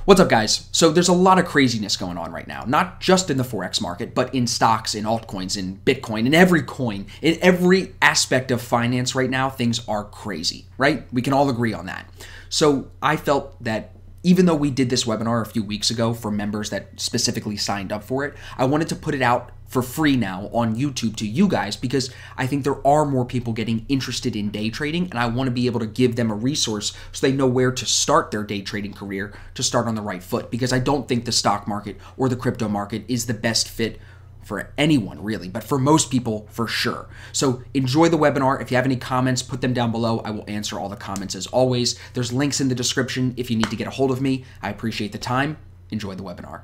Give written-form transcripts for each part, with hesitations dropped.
What's up, guys? So there's a lot of craziness going on right now, not just in the Forex market, but in stocks, in altcoins, in Bitcoin, in every coin, in every aspect of finance right now. Things are crazy, right? We can all agree on that. So I felt that even though we did this webinar a few weeks ago for members that specifically signed up for it, I wanted to put it out for free now on YouTube to you guys because I think there are more people getting interested in day trading, and I want to be able to give them a resource so they know where to start their day trading career to start on the right foot, because I don't think the stock market or the crypto market is the best fit for anyone really, but for most people for sure. So enjoy the webinar. If you have any comments, put them down below. I will answer all the comments as always. There's links in the description if you need to get a hold of me. I appreciate the time. Enjoy the webinar.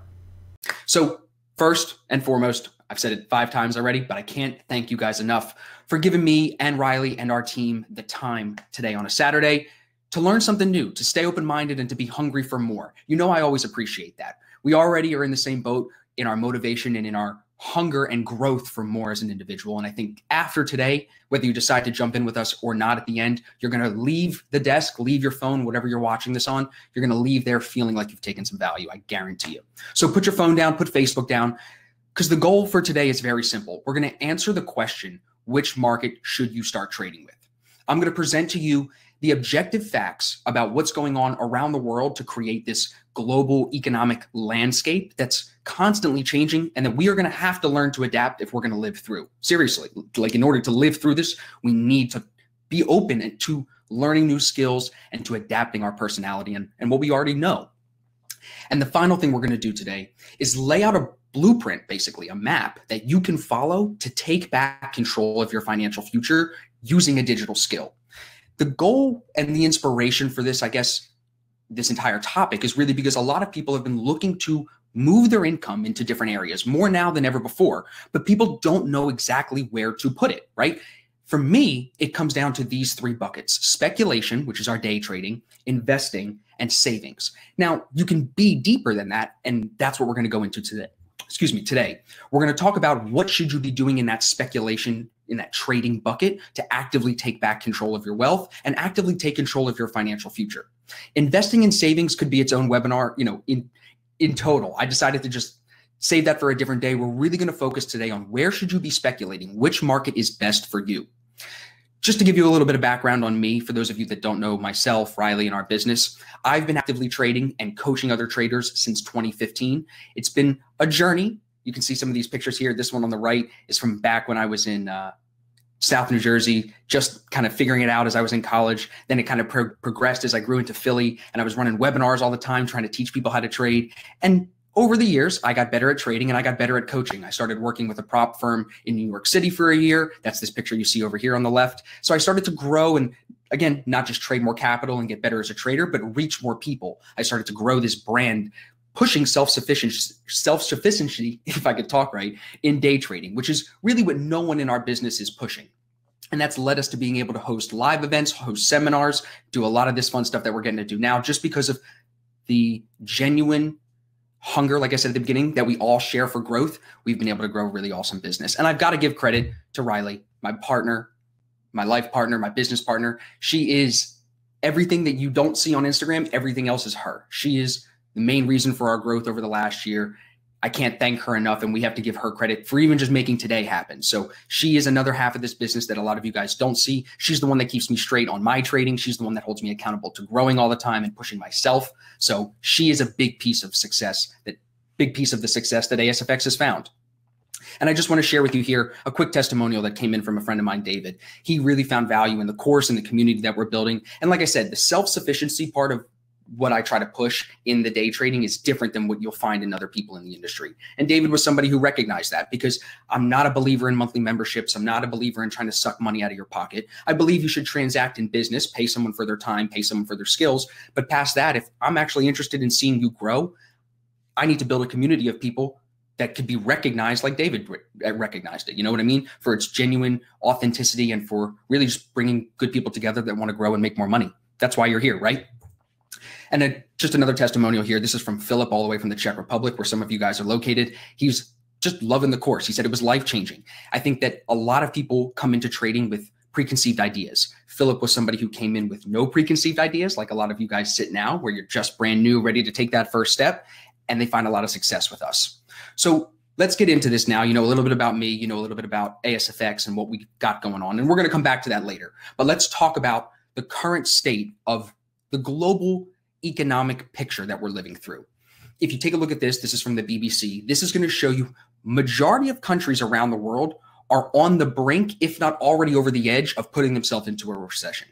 So first and foremost, I've said it 5 times already, but I can't thank you guys enough for giving me and Riley and our team the time today on a Saturday to learn something new, to stay open-minded, and to be hungry for more. You know, I always appreciate that. We already are in the same boat in our motivation and in our hunger and growth for more as an individual. And I think after today, whether you decide to jump in with us or not at the end, you're going to leave the desk, leave your phone, whatever you're watching this on, you're going to leave there feeling like you've taken some value. I guarantee you. So put your phone down, put Facebook down, because the goal for today is very simple. We're going to answer the question, which market should you start trading with? I'm going to present to you the objective facts about what's going on around the world to create this global economic landscape that's constantly changing, and that we are going to have to learn to adapt if we're going to live through. Seriously, like in order to live through this, we need to be open to learning new skills and to adapting our personality and what we already know. And the final thing we're going to do today is lay out a blueprint, basically a map that you can follow to take back control of your financial future using a digital skill. The goal and the inspiration for this, I guess, this entire topic is really because a lot of people have been looking to move their income into different areas more now than ever before, but people don't know exactly where to put it, right? For me, it comes down to these 3 buckets: speculation, which is our day trading, investing, and savings. Now, you can be deeper than that, and that's what we're going to go into today. Today, we're going to talk about what should you be doing in that speculation, in that trading bucket, to actively take back control of your wealth and actively take control of your financial future. Investing and savings could be its own webinar, in total. I decided to just save that for a different day. We're really going to focus today on where should you be speculating, which market is best for you. Just to give you a little bit of background on me, for those of you that don't know myself, Riley, and our business, I've been actively trading and coaching other traders since 2015. It's been a journey. You can see some of these pictures here. This one on the right is from back when I was in South New Jersey, just kind of figuring it out as I was in college. Then it kind of progressed as I grew into Philly, and I was running webinars all the time trying to teach people how to trade. And over the years, I got better at trading and I got better at coaching. I started working with a prop firm in New York City for a year. That's this picture you see over here on the left. So I started to grow and, again, not just trade more capital and get better as a trader, but reach more people. I started to grow this brand, pushing self-sufficiency, if I could talk right, in day trading, which is really what no one in our business is pushing. And that's led us to being able to host live events, host seminars, do a lot of this fun stuff that we're getting to do now, just because of the genuine hunger, like I said at the beginning, that we all share for growth. We've been able to grow a really awesome business. And I've got to give credit to Riley, my partner, my life partner, my business partner. She is everything that you don't see on Instagram. Everything else is her. She is the main reason for our growth over the last year. I can't thank her enough, and we have to give her credit for even just making today happen. So she is another half of this business that a lot of you guys don't see. She's the one that keeps me straight on my trading. She's the one that holds me accountable to growing all the time and pushing myself. So she is a big piece of the success that ASFX has found. And I just want to share with you here a quick testimonial that came in from a friend of mine, David. He really found value in the course and the community that we're building. And like I said, the self-sufficiency part of what I try to push in the day trading is different than what you'll find in other people in the industry. And David was somebody who recognized that, because I'm not a believer in monthly memberships. I'm not a believer in trying to suck money out of your pocket. I believe you should transact in business, pay someone for their time, pay someone for their skills. But past that, if I'm actually interested in seeing you grow, I need to build a community of people that could be recognized like David recognized it. You know what I mean? For its genuine authenticity and for really just bringing good people together that want to grow and make more money. That's why you're here, right? And then just another testimonial here. This is from Philip, all the way from the Czech Republic, where some of you guys are located. He's just loving the course. He said it was life-changing. I think that a lot of people come into trading with preconceived ideas. Philip was somebody who came in with no preconceived ideas, like a lot of you guys sit now, where you're just brand new, ready to take that first step, and they find a lot of success with us. So let's get into this now. You know a little bit about me, you know a little bit about ASFX and what we got going on, and we're going to come back to that later. But let's talk about the current state of the global economic picture that we're living through. If you take a look at this, this is from the BBC. This is going to show you majority of countries around the world are on the brink, if not already over the edge, of putting themselves into a recession.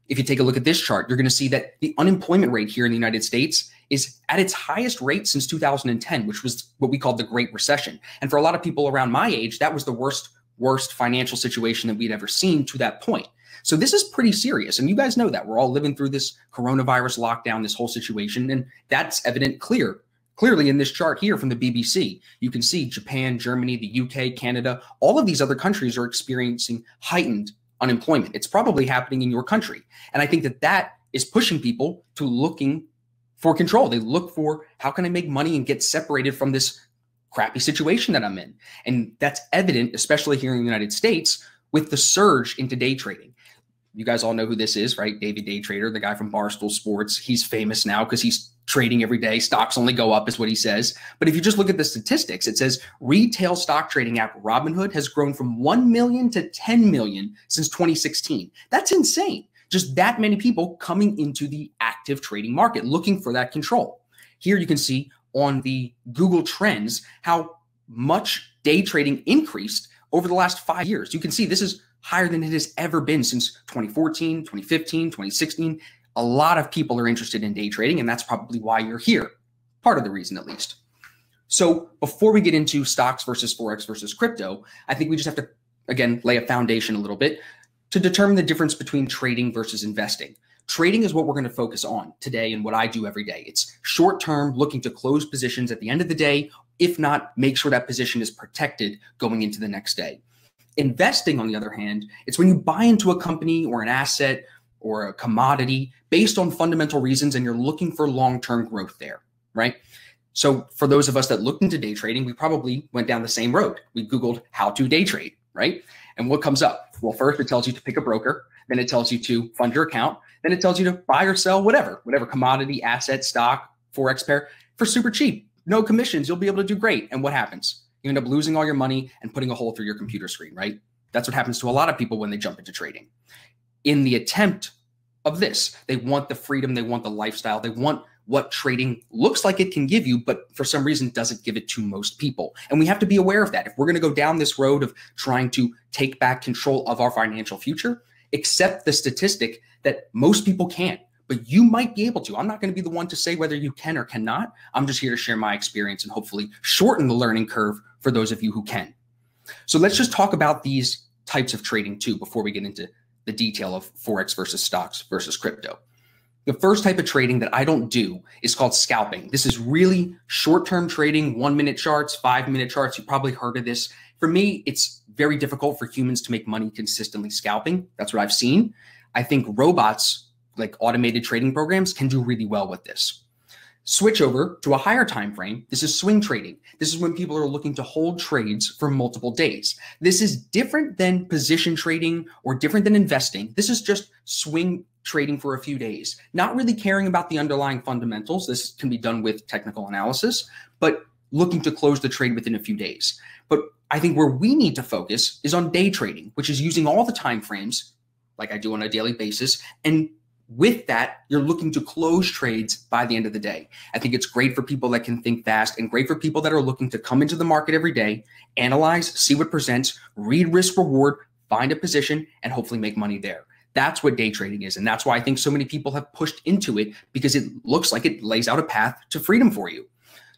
If you take a look at this chart, you're going to see that the unemployment rate here in the United States is at its highest rate since 2010, which was what we called the Great Recession. And for a lot of people around my age, that was the worst financial situation that we'd ever seen to that point. So this is pretty serious. And you guys know that. We're all living through this coronavirus lockdown, this whole situation. And that's evident clearly in this chart here from the BBC. You can see Japan, Germany, the UK, Canada, all of these other countries are experiencing heightened unemployment. It's probably happening in your country. And I think that that is pushing people to looking for control. They look for, how can I make money and get separated from this crappy situation that I'm in? And that's evident, especially here in the United States, with the surge into day trading. You guys all know who this is, right? David Day Trader, the guy from Barstool Sports. He's famous now because he's trading every day. Stocks only go up is what he says. But if you just look at the statistics, it says retail stock trading app Robinhood has grown from 1 million to 10 million since 2016. That's insane. Just that many people coming into the active trading market, looking for that control. Here you can see on the Google Trends how much day trading increased over the last 5 years. You can see this is higher than it has ever been since 2014, 2015, 2016. A lot of people are interested in day trading, and that's probably why you're here. Part of the reason, at least. So before we get into stocks versus Forex versus crypto, I think we just have to, again, lay a foundation a little bit to determine the difference between trading versus investing. Trading is what we're going to focus on today and what I do every day. It's short-term, looking to close positions at the end of the day. If not, make sure that position is protected going into the next day. Investing, on the other hand, it's when you buy into a company or an asset or a commodity based on fundamental reasons and you're looking for long-term growth there, right? So for those of us that looked into day trading, we probably went down the same road. We Googled how to day trade, right? And what comes up? Well, first it tells you to pick a broker. Then it tells you to fund your account. Then it tells you to buy or sell whatever commodity, asset, stock, Forex pair for super cheap. No commissions. You'll be able to do great. And what happens? You end up losing all your money and putting a hole through your computer screen, right? That's what happens to a lot of people when they jump into trading. In the attempt of this, they want the freedom, they want the lifestyle, they want what trading looks like it can give you, but for some reason doesn't give it to most people. And we have to be aware of that. If we're going to go down this road of trying to take back control of our financial future, accept the statistic that most people can't, but you might be able to. I'm not going to be the one to say whether you can or cannot. I'm just here to share my experience and hopefully shorten the learning curve for those of you who can. So let's just talk about these types of trading too before we get into the detail of Forex versus stocks versus crypto. The first type of trading that I don't do is called scalping. This is really short-term trading, 1-minute charts, 5-minute charts. You probably heard of this. For me, it's very difficult for humans to make money consistently scalping. That's what I've seen. I think robots, like automated trading programs, can do really well with this. Switch over to a higher time frame. This is swing trading. This is when people are looking to hold trades for multiple days. This is different than position trading or different than investing. This is just swing trading for a few days, not really caring about the underlying fundamentals. This can be done with technical analysis, but looking to close the trade within a few days. But I think where we need to focus is on day trading, which is using all the time frames like I do on a daily basis. And with that, you're looking to close trades by the end of the day. I think it's great for people that can think fast and great for people that are looking to come into the market every day, analyze, see what presents, read risk reward, find a position, and hopefully make money there. That's what day trading is. And that's why I think so many people have pushed into it, because it looks like it lays out a path to freedom for you.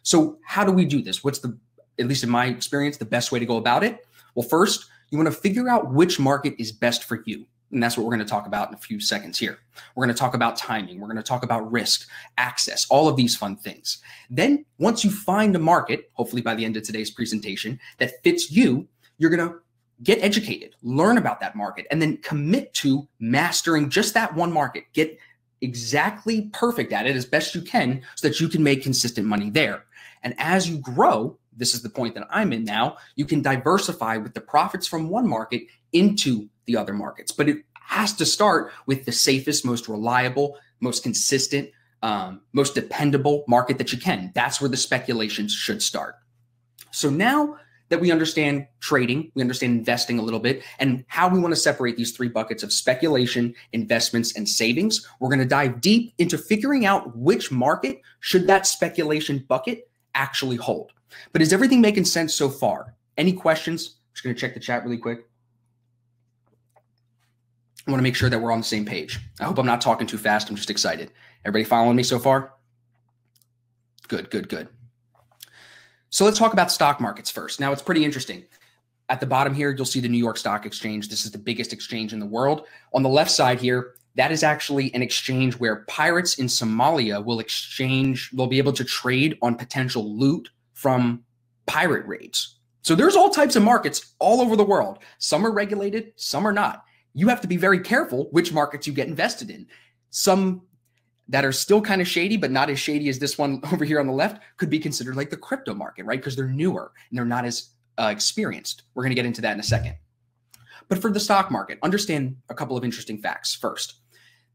So how do we do this? What's the, at least in my experience, the best way to go about it? Well, first, you want to figure out which market is best for you. And that's what we're going to talk about in a few seconds here. We're going to talk about timing. We're going to talk about risk, access, all of these fun things. Then once you find a market, hopefully by the end of today's presentation, that fits you, you're going to get educated, learn about that market, and then commit to mastering just that one market. Get exactly perfect at it as best you can so that you can make consistent money there. And as you grow, this is the point that I'm in now, you can diversify with the profits from one market into the other markets. But it has to start with the safest, most reliable, most consistent, most dependable market that you can. That's where the speculations should start. So now that we understand trading, we understand investing a little bit, and how we want to separate these three buckets of speculation, investments, and savings, we're going to dive deep into figuring out which market should that speculation bucket actually hold. But is everything making sense so far? Any questions? I'm just going to check the chat really quick. I want to make sure that we're on the same page. I hope I'm not talking too fast. I'm just excited. Everybody following me so far? Good, good, good. So let's talk about stock markets first. Now, it's pretty interesting. At the bottom here, you'll see the New York Stock Exchange. This is the biggest exchange in the world. On the left side here, that is actually an exchange where pirates in Somalia will be able to trade on potential loot from pirate raids. So there's all types of markets all over the world. Some are regulated, some are not. You have to be very careful which markets you get invested in. Some that are still kind of shady, but not as shady as this one over here on the left, could be considered like the crypto market, right? Because they're newer and they're not as experienced. We're going to get into that in a second. But for the stock market, understand a couple of interesting facts. First,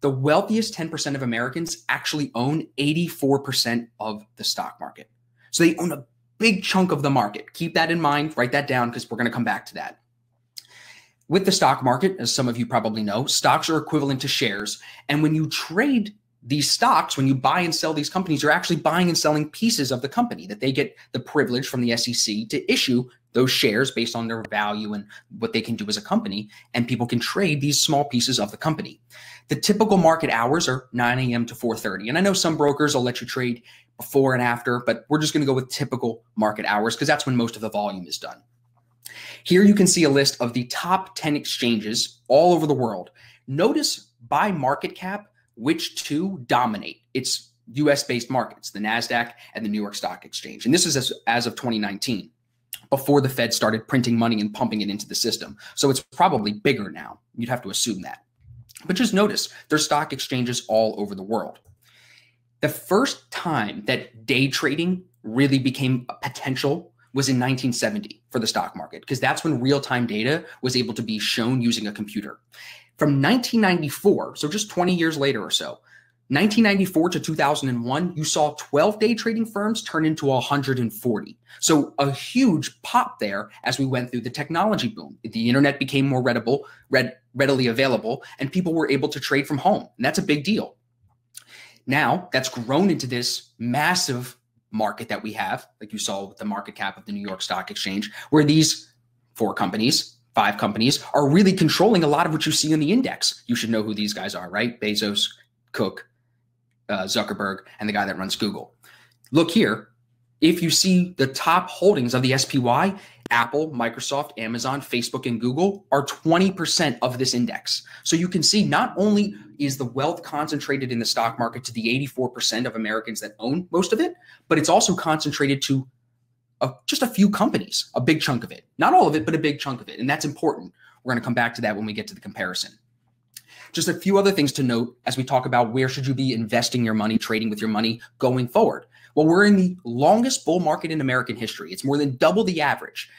the wealthiest 10% of Americans actually own 84% of the stock market. So they own a big chunk of the market. Keep that in mind, write that down, because we're going to come back to that. With the stock market, as some of you probably know, stocks are equivalent to shares. And when you trade these stocks, when you buy and sell these companies, you're actually buying and selling pieces of the company that they get the privilege from the SEC to issue those shares based on their value and what they can do as a company. And people can trade these small pieces of the company. The typical market hours are 9 a.m. to 4:30. And I know some brokers will let you trade before and after, but we're just going to go with typical market hours because that's when most of the volume is done. Here you can see a list of the top 10 exchanges all over the world. Notice by market cap, which two dominate. It's US-based markets, the NASDAQ and the New York Stock Exchange. And this is as of 2019, before the Fed started printing money and pumping it into the system. So it's probably bigger now. You'd have to assume that. But just notice, there's stock exchanges all over the world. The first time that day trading really became a potential was in 1970 for the stock market, because that's when real-time data was able to be shown using a computer. From 1994, so just 20 years later or so, 1994 to 2001, you saw 12 day trading firms turn into 140. So a huge pop there as we went through the technology boom. The internet became more readily available, and people were able to trade from home. And that's a big deal. Now that's grown into this massive market that we have, like you saw with the market cap of the New York Stock Exchange, where these 5 companies are really controlling a lot of what you see in the index. You should know who these guys are, right? Bezos, Cook, Zuckerberg, and the guy that runs Google. Look here. If you see the top holdings of the SPY, Apple, Microsoft, Amazon, Facebook, and Google are 20% of this index. So you can see not only is the wealth concentrated in the stock market to the 84% of Americans that own most of it, but it's also concentrated to just a few companies, a big chunk of it. Not all of it, but a big chunk of it. And that's important. We're going to come back to that when we get to the comparison. Just a few other things to note as we talk about where should you be investing your money, trading with your money going forward. Well, we're in the longest bull market in American history. It's more than double the average.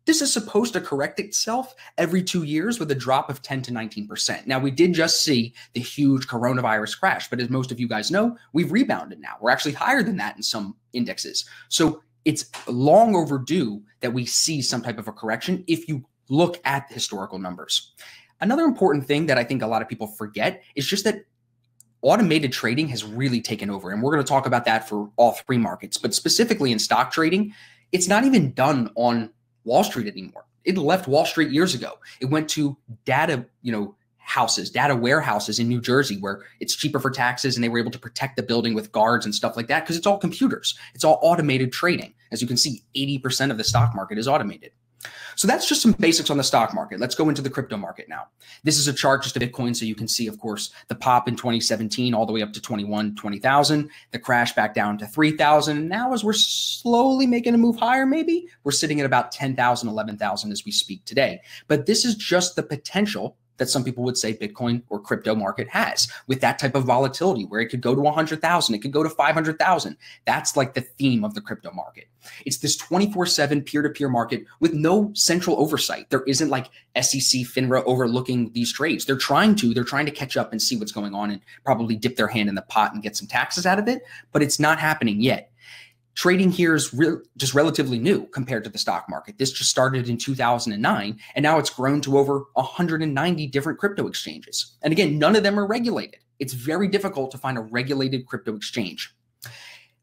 This is supposed to correct itself every 2 years with a drop of 10 to 19%. Now, we did just see the huge coronavirus crash, but as most of you guys know, we've rebounded now. We're actually higher than that in some indexes. So it's long overdue that we see some type of a correction if you look at the historical numbers. Another important thing that I think a lot of people forget is just that automated trading has really taken over. And we're going to talk about that for all 3 markets. But specifically in stock trading, it's not even done on Wall Street anymore. It left Wall Street years ago. It went to data warehouses in New Jersey, where it's cheaper for taxes, and they were able to protect the building with guards and stuff like that because it's all computers. It's all automated trading. As you can see, 80% of the stock market is automated. So that's just some basics on the stock market. Let's go into the crypto market now. This is a chart just of Bitcoin, so you can see, of course, the pop in 2017 all the way up to 20,000, the crash back down to 3,000. And now as we're slowly making a move higher, maybe, we're sitting at about 10,000, 11,000 as we speak today. But this is just the potential that some people would say Bitcoin or crypto market has, with that type of volatility where it could go to 100,000, it could go to 500,000. That's like the theme of the crypto market. It's this 24/7 peer-to-peer market with no central oversight. There isn't like SEC, FINRA overlooking these trades. They're trying to catch up and see what's going on and probably dip their hand in the pot and get some taxes out of it, but it's not happening yet. Trading here is just relatively new compared to the stock market. This just started in 2009, and now it's grown to over 190 different crypto exchanges. And again, none of them are regulated. It's very difficult to find a regulated crypto exchange.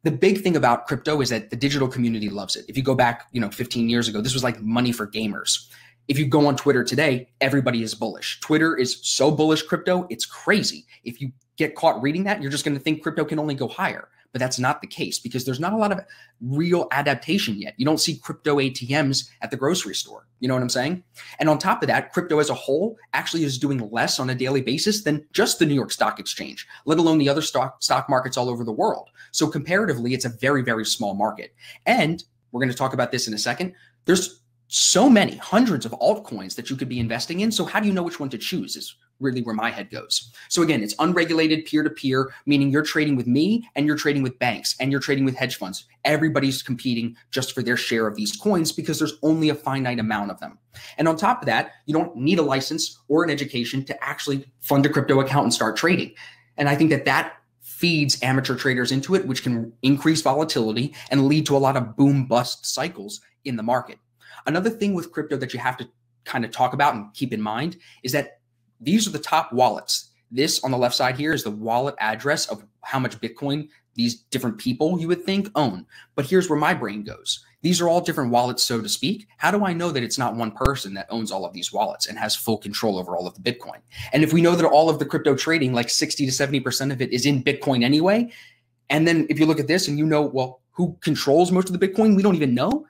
The big thing about crypto is that the digital community loves it. If you go back, 15 years ago, this was like money for gamers. If you go on Twitter today, everybody is bullish. Twitter is so bullish crypto, it's crazy. If you get caught reading that, you're just going to think crypto can only go higher. But that's not the case because there's not a lot of real adaptation yet. You don't see crypto ATMs at the grocery store. You know what I'm saying? And on top of that, crypto as a whole actually is doing less on a daily basis than just the New York Stock Exchange, let alone the other stock markets all over the world. So comparatively, it's a very, very small market. And we're going to talk about this in a second. There's so many hundreds of altcoins that you could be investing in. So how do you know which one to choose is really where my head goes. So again, it's unregulated peer-to-peer, meaning you're trading with me and you're trading with banks and you're trading with hedge funds. Everybody's competing just for their share of these coins because there's only a finite amount of them. And on top of that, you don't need a license or an education to actually fund a crypto account and start trading. And I think that feeds amateur traders into it, which can increase volatility and lead to a lot of boom bust cycles in the market. Another thing with crypto that you have to kind of talk about and keep in mind is that these are the top wallets. This on the left side here is the wallet address of how much Bitcoin these different people you would think own. But here's where my brain goes. These are all different wallets, so to speak. How do I know that it's not one person that owns all of these wallets and has full control over all of the Bitcoin? And if we know that all of the crypto trading, like 60 to 70% of it is in Bitcoin anyway, and then if you look at this and well, who controls most of the Bitcoin? We don't even know.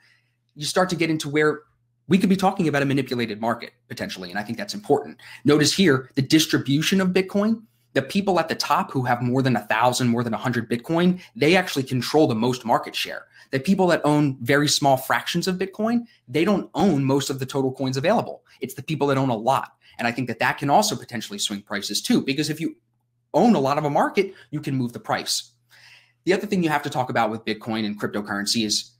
You start to get into where we could be talking about a manipulated market potentially, and I think that's important. Notice here, the distribution of Bitcoin, the people at the top who have more than 1,000, more than 100 Bitcoin, they actually control the most market share. The people that own very small fractions of Bitcoin, they don't own most of the total coins available. It's the people that own a lot. And I think that can also potentially swing prices too, because if you own a lot of a market, you can move the price. The other thing you have to talk about with Bitcoin and cryptocurrency is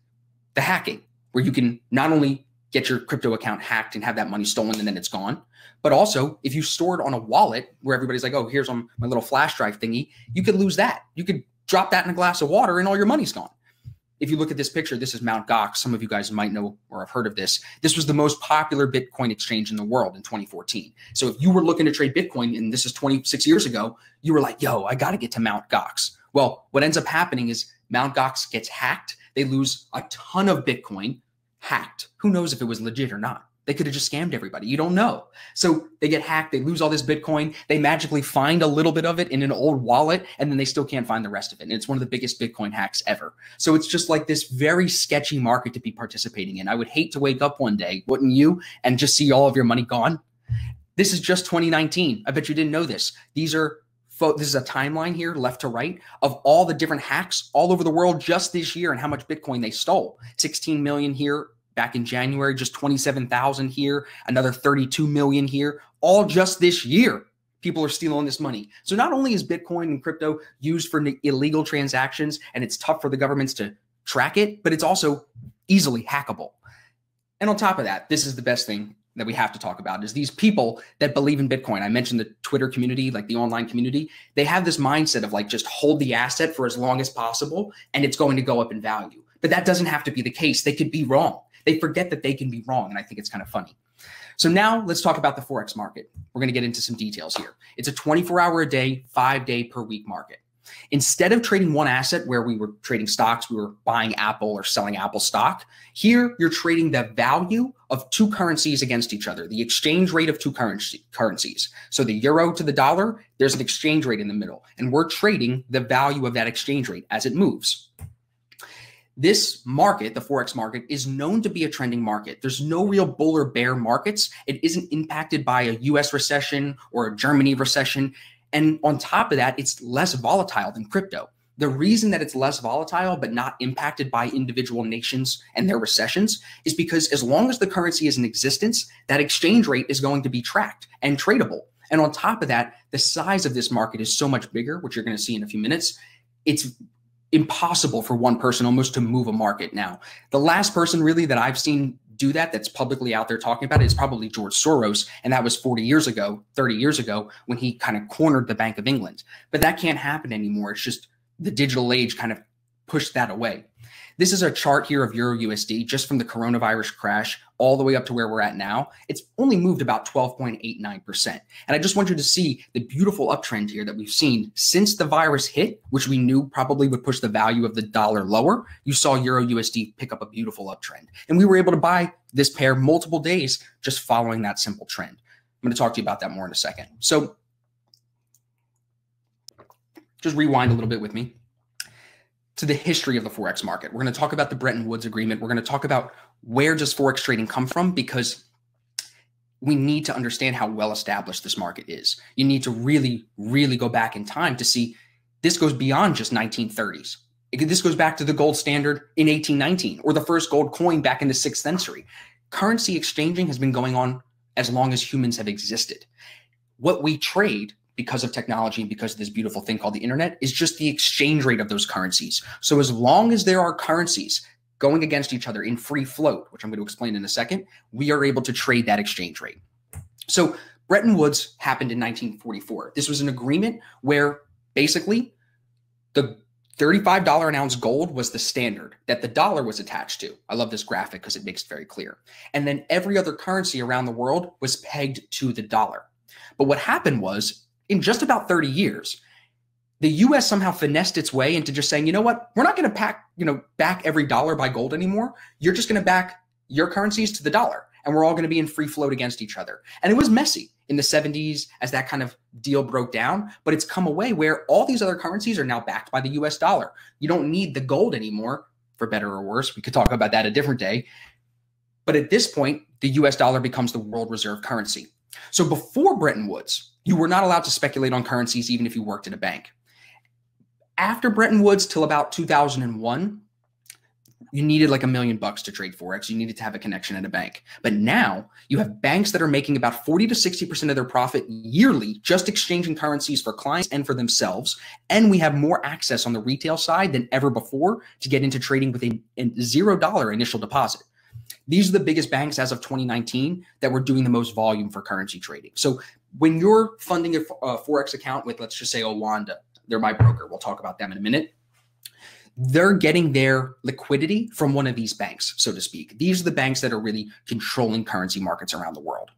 the hacking, where you can not only get your crypto account hacked and have that money stolen and then it's gone, but also if you store it on a wallet where everybody's like, oh, here's on my little flash drive thingy, you could lose that. You could drop that in a glass of water and all your money's gone. If you look at this picture, this is Mt. Gox. Some of you guys might know or have heard of this. This was the most popular Bitcoin exchange in the world in 2014. So if you were looking to trade Bitcoin, and this is 26 years ago, you were like, yo, I got to get to Mt. Gox. Well, what ends up happening is Mt. Gox gets hacked. They lose a ton of Bitcoin. Hacked. Who knows if it was legit or not? They could have just scammed everybody. You don't know. So they get hacked. They lose all this Bitcoin. They magically find a little bit of it in an old wallet, and then they still can't find the rest of it. And it's one of the biggest Bitcoin hacks ever. So it's just like this very sketchy market to be participating in. I would hate to wake up one day, wouldn't you, and just see all of your money gone? This is just 2019. I bet you didn't know this. This is a timeline here, left to right, of all the different hacks all over the world just this year and how much Bitcoin they stole. 16 million here back in January, just 27,000 here, another 32 million here, all just this year. People are stealing this money. So not only is Bitcoin and crypto used for illegal transactions and it's tough for the governments to track it, but it's also easily hackable. And on top of that, this is the best thing that we have to talk about is these people that believe in Bitcoin. I mentioned the Twitter community, like the online community. They have this mindset of like, just hold the asset for as long as possible and it's going to go up in value. But that doesn't have to be the case. They could be wrong. They forget that they can be wrong. And I think it's kind of funny. So now let's talk about the Forex market. We're going to get into some details here. It's a 24-hour a day, 5-day per week market. Instead of trading one asset where we were trading stocks, we were buying Apple or selling Apple stock. Here, you're trading the value of two currencies against each other, the exchange rate of two currencies. So the euro to the dollar, there's an exchange rate in the middle, and we're trading the value of that exchange rate as it moves. This market, the Forex market, is known to be a trending market. There's no real bull or bear markets. It isn't impacted by a US recession or a Germany recession. And on top of that, it's less volatile than crypto. The reason that it's less volatile but not impacted by individual nations and their recessions is because as long as the currency is in existence, that exchange rate is going to be tracked and tradable. And on top of that, the size of this market is so much bigger, which you're going to see in a few minutes. It's impossible for one person almost to move a market now. The last person really that I've seen do that that's publicly out there talking about it is probably George Soros, and that was 40 years ago, 30 years ago, when he kind of cornered the Bank of England. But that can't happen anymore. It's just the digital age kind of pushed that away. This is a chart here of Euro USD just from the coronavirus crash all the way up to where we're at now. It's only moved about 12.89%. And I just want you to see the beautiful uptrend here that we've seen since the virus hit, which we knew probably would push the value of the dollar lower. You saw Euro USD pick up a beautiful uptrend. And we were able to buy this pair multiple days just following that simple trend. I'm going to talk to you about that more in a second. So just rewind a little bit with me to the history of the Forex market. We're going to talk about the Bretton Woods Agreement. We're going to talk about where does Forex trading come from, because we need to understand how well established this market is. You need to really, really go back in time to see this goes beyond just 1930s. This goes back to the gold standard in 1819 or the first gold coin back in the 6th century. Currency exchanging has been going on as long as humans have existed. What we trade because of technology and because of this beautiful thing called the internet is just the exchange rate of those currencies. So as long as there are currencies going against each other in free float, which I'm going to explain in a second, we are able to trade that exchange rate. So Bretton Woods happened in 1944. This was an agreement where basically the $35 an ounce gold was the standard that the dollar was attached to. I love this graphic because it makes it very clear. And then every other currency around the world was pegged to the dollar. But what happened was, in just about 30 years, the US somehow finessed its way into just saying, you know what, we're not going to back every dollar by gold anymore. You're just going to back your currencies to the dollar, and we're all going to be in free float against each other. And it was messy in the 70s as that kind of deal broke down, but it's come away where all these other currencies are now backed by the US dollar. You don't need the gold anymore, for better or worse. We could talk about that a different day. But at this point, the US dollar becomes the world reserve currency. So before Bretton Woods, you were not allowed to speculate on currencies even if you worked at a bank. After Bretton Woods till about 2001, you needed like $1 million to trade Forex. You needed to have a connection at a bank. But now you have banks that are making about 40 to 60% of their profit yearly just exchanging currencies for clients and for themselves. And we have more access on the retail side than ever before to get into trading with a $0 initial deposit. These are the biggest banks as of 2019 that were doing the most volume for currency trading. So when you're funding a Forex account with, let's just say, Owanda, they're my broker. We'll talk about them in a minute. They're getting their liquidity from one of these banks, so to speak. These are the banks that are really controlling currency markets around the world.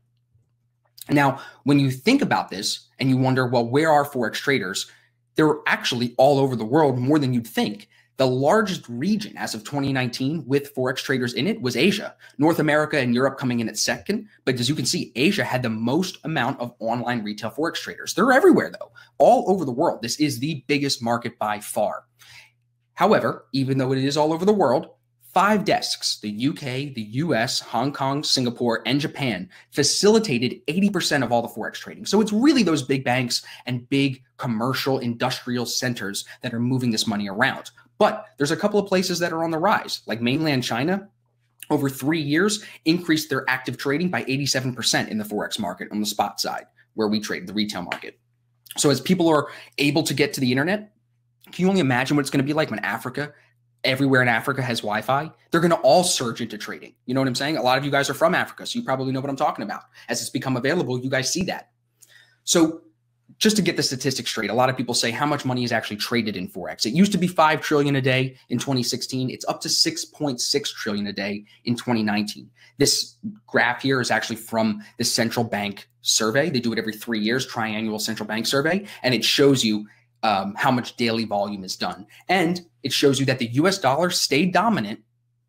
Now, when you think about this and you wonder, well, where are Forex traders? They're actually all over the world more than you'd think. The largest region as of 2019 with Forex traders in it was Asia. North America and Europe coming in at second. But as you can see, Asia had the most amount of online retail Forex traders. They're everywhere, though, all over the world. This is the biggest market by far. However, even though it is all over the world, 5 desks, the UK, the US, Hong Kong, Singapore, and Japan, facilitated 80% of all the Forex trading. So it's really those big banks and big commercial industrial centers that are moving this money around. But there's a couple of places that are on the rise, like mainland China, over 3 years, increased their active trading by 87% in the Forex market on the spot side, where we trade the retail market. So as people are able to get to the internet, can you only imagine what it's going to be like when Africa, everywhere in Africa has Wi-Fi? They're going to all surge into trading. You know what I'm saying? A lot of you guys are from Africa, so you probably know what I'm talking about. As it's become available, you guys see that. So just to get the statistics straight, a lot of people say how much money is actually traded in Forex. It used to be 5 trillion a day in 2016. It's up to 6.6 trillion a day in 2019. This graph here is actually from the central bank survey. They do it every 3 years, triannual central bank survey, and it shows you how much daily volume is done. And it shows you that the US dollar stayed dominant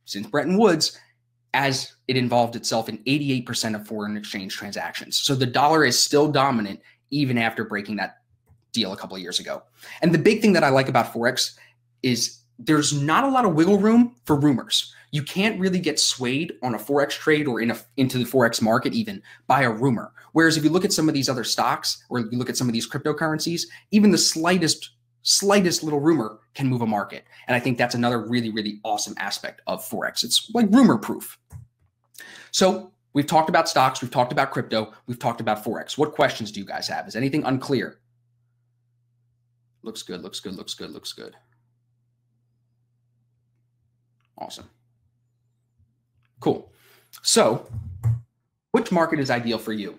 since Bretton Woods as it involved itself in 88% of foreign exchange transactions. So the dollar is still dominant even after breaking that deal a couple of years ago. And the big thing that I like about Forex is there's not a lot of wiggle room for rumors. You can't really get swayed on a Forex trade or into the Forex market even by a rumor. Whereas if you look at some of these other stocks or you look at some of these cryptocurrencies, even the slightest slightest little rumor can move a market. And I think that's another really, really awesome aspect of Forex. It's like rumor proof. So we've talked about stocks, we've talked about crypto, we've talked about Forex. What questions do you guys have? Is anything unclear? Looks good, looks good, looks good, looks good. Awesome. Cool. So which market is ideal for you?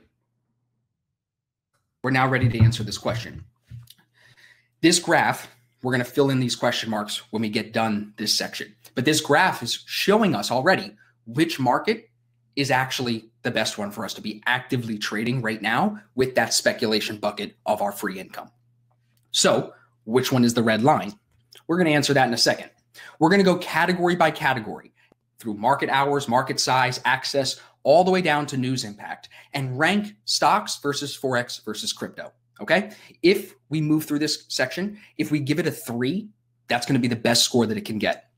We're now ready to answer this question. This graph, we're going to fill in these question marks when we get done this section. But this graph is showing us already which market is actually the best one for us to be actively trading right now with that speculation bucket of our free income. So which one is the red line? We're going to answer that in a second. We're going to go category by category through market hours, market size, access, all the way down to news impact, and rank stocks versus Forex versus crypto. Okay. If we move through this section, if we give it a 3, that's going to be the best score that it can get.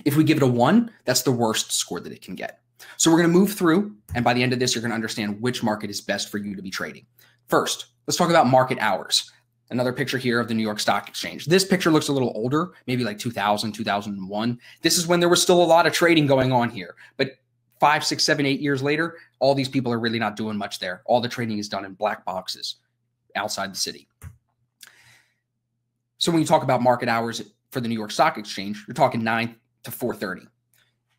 If we give it a 1, that's the worst score that it can get. So we're going to move through, and by the end of this, you're going to understand which market is best for you to be trading. First, let's talk about market hours. Another picture here of the New York Stock Exchange. This picture looks a little older, maybe like 2000, 2001. This is when there was still a lot of trading going on here. But 5, 6, 7, 8 years later, all these people are really not doing much there. All the trading is done in black boxes outside the city. So when you talk about market hours for the New York Stock Exchange, you're talking 9 to 4:30.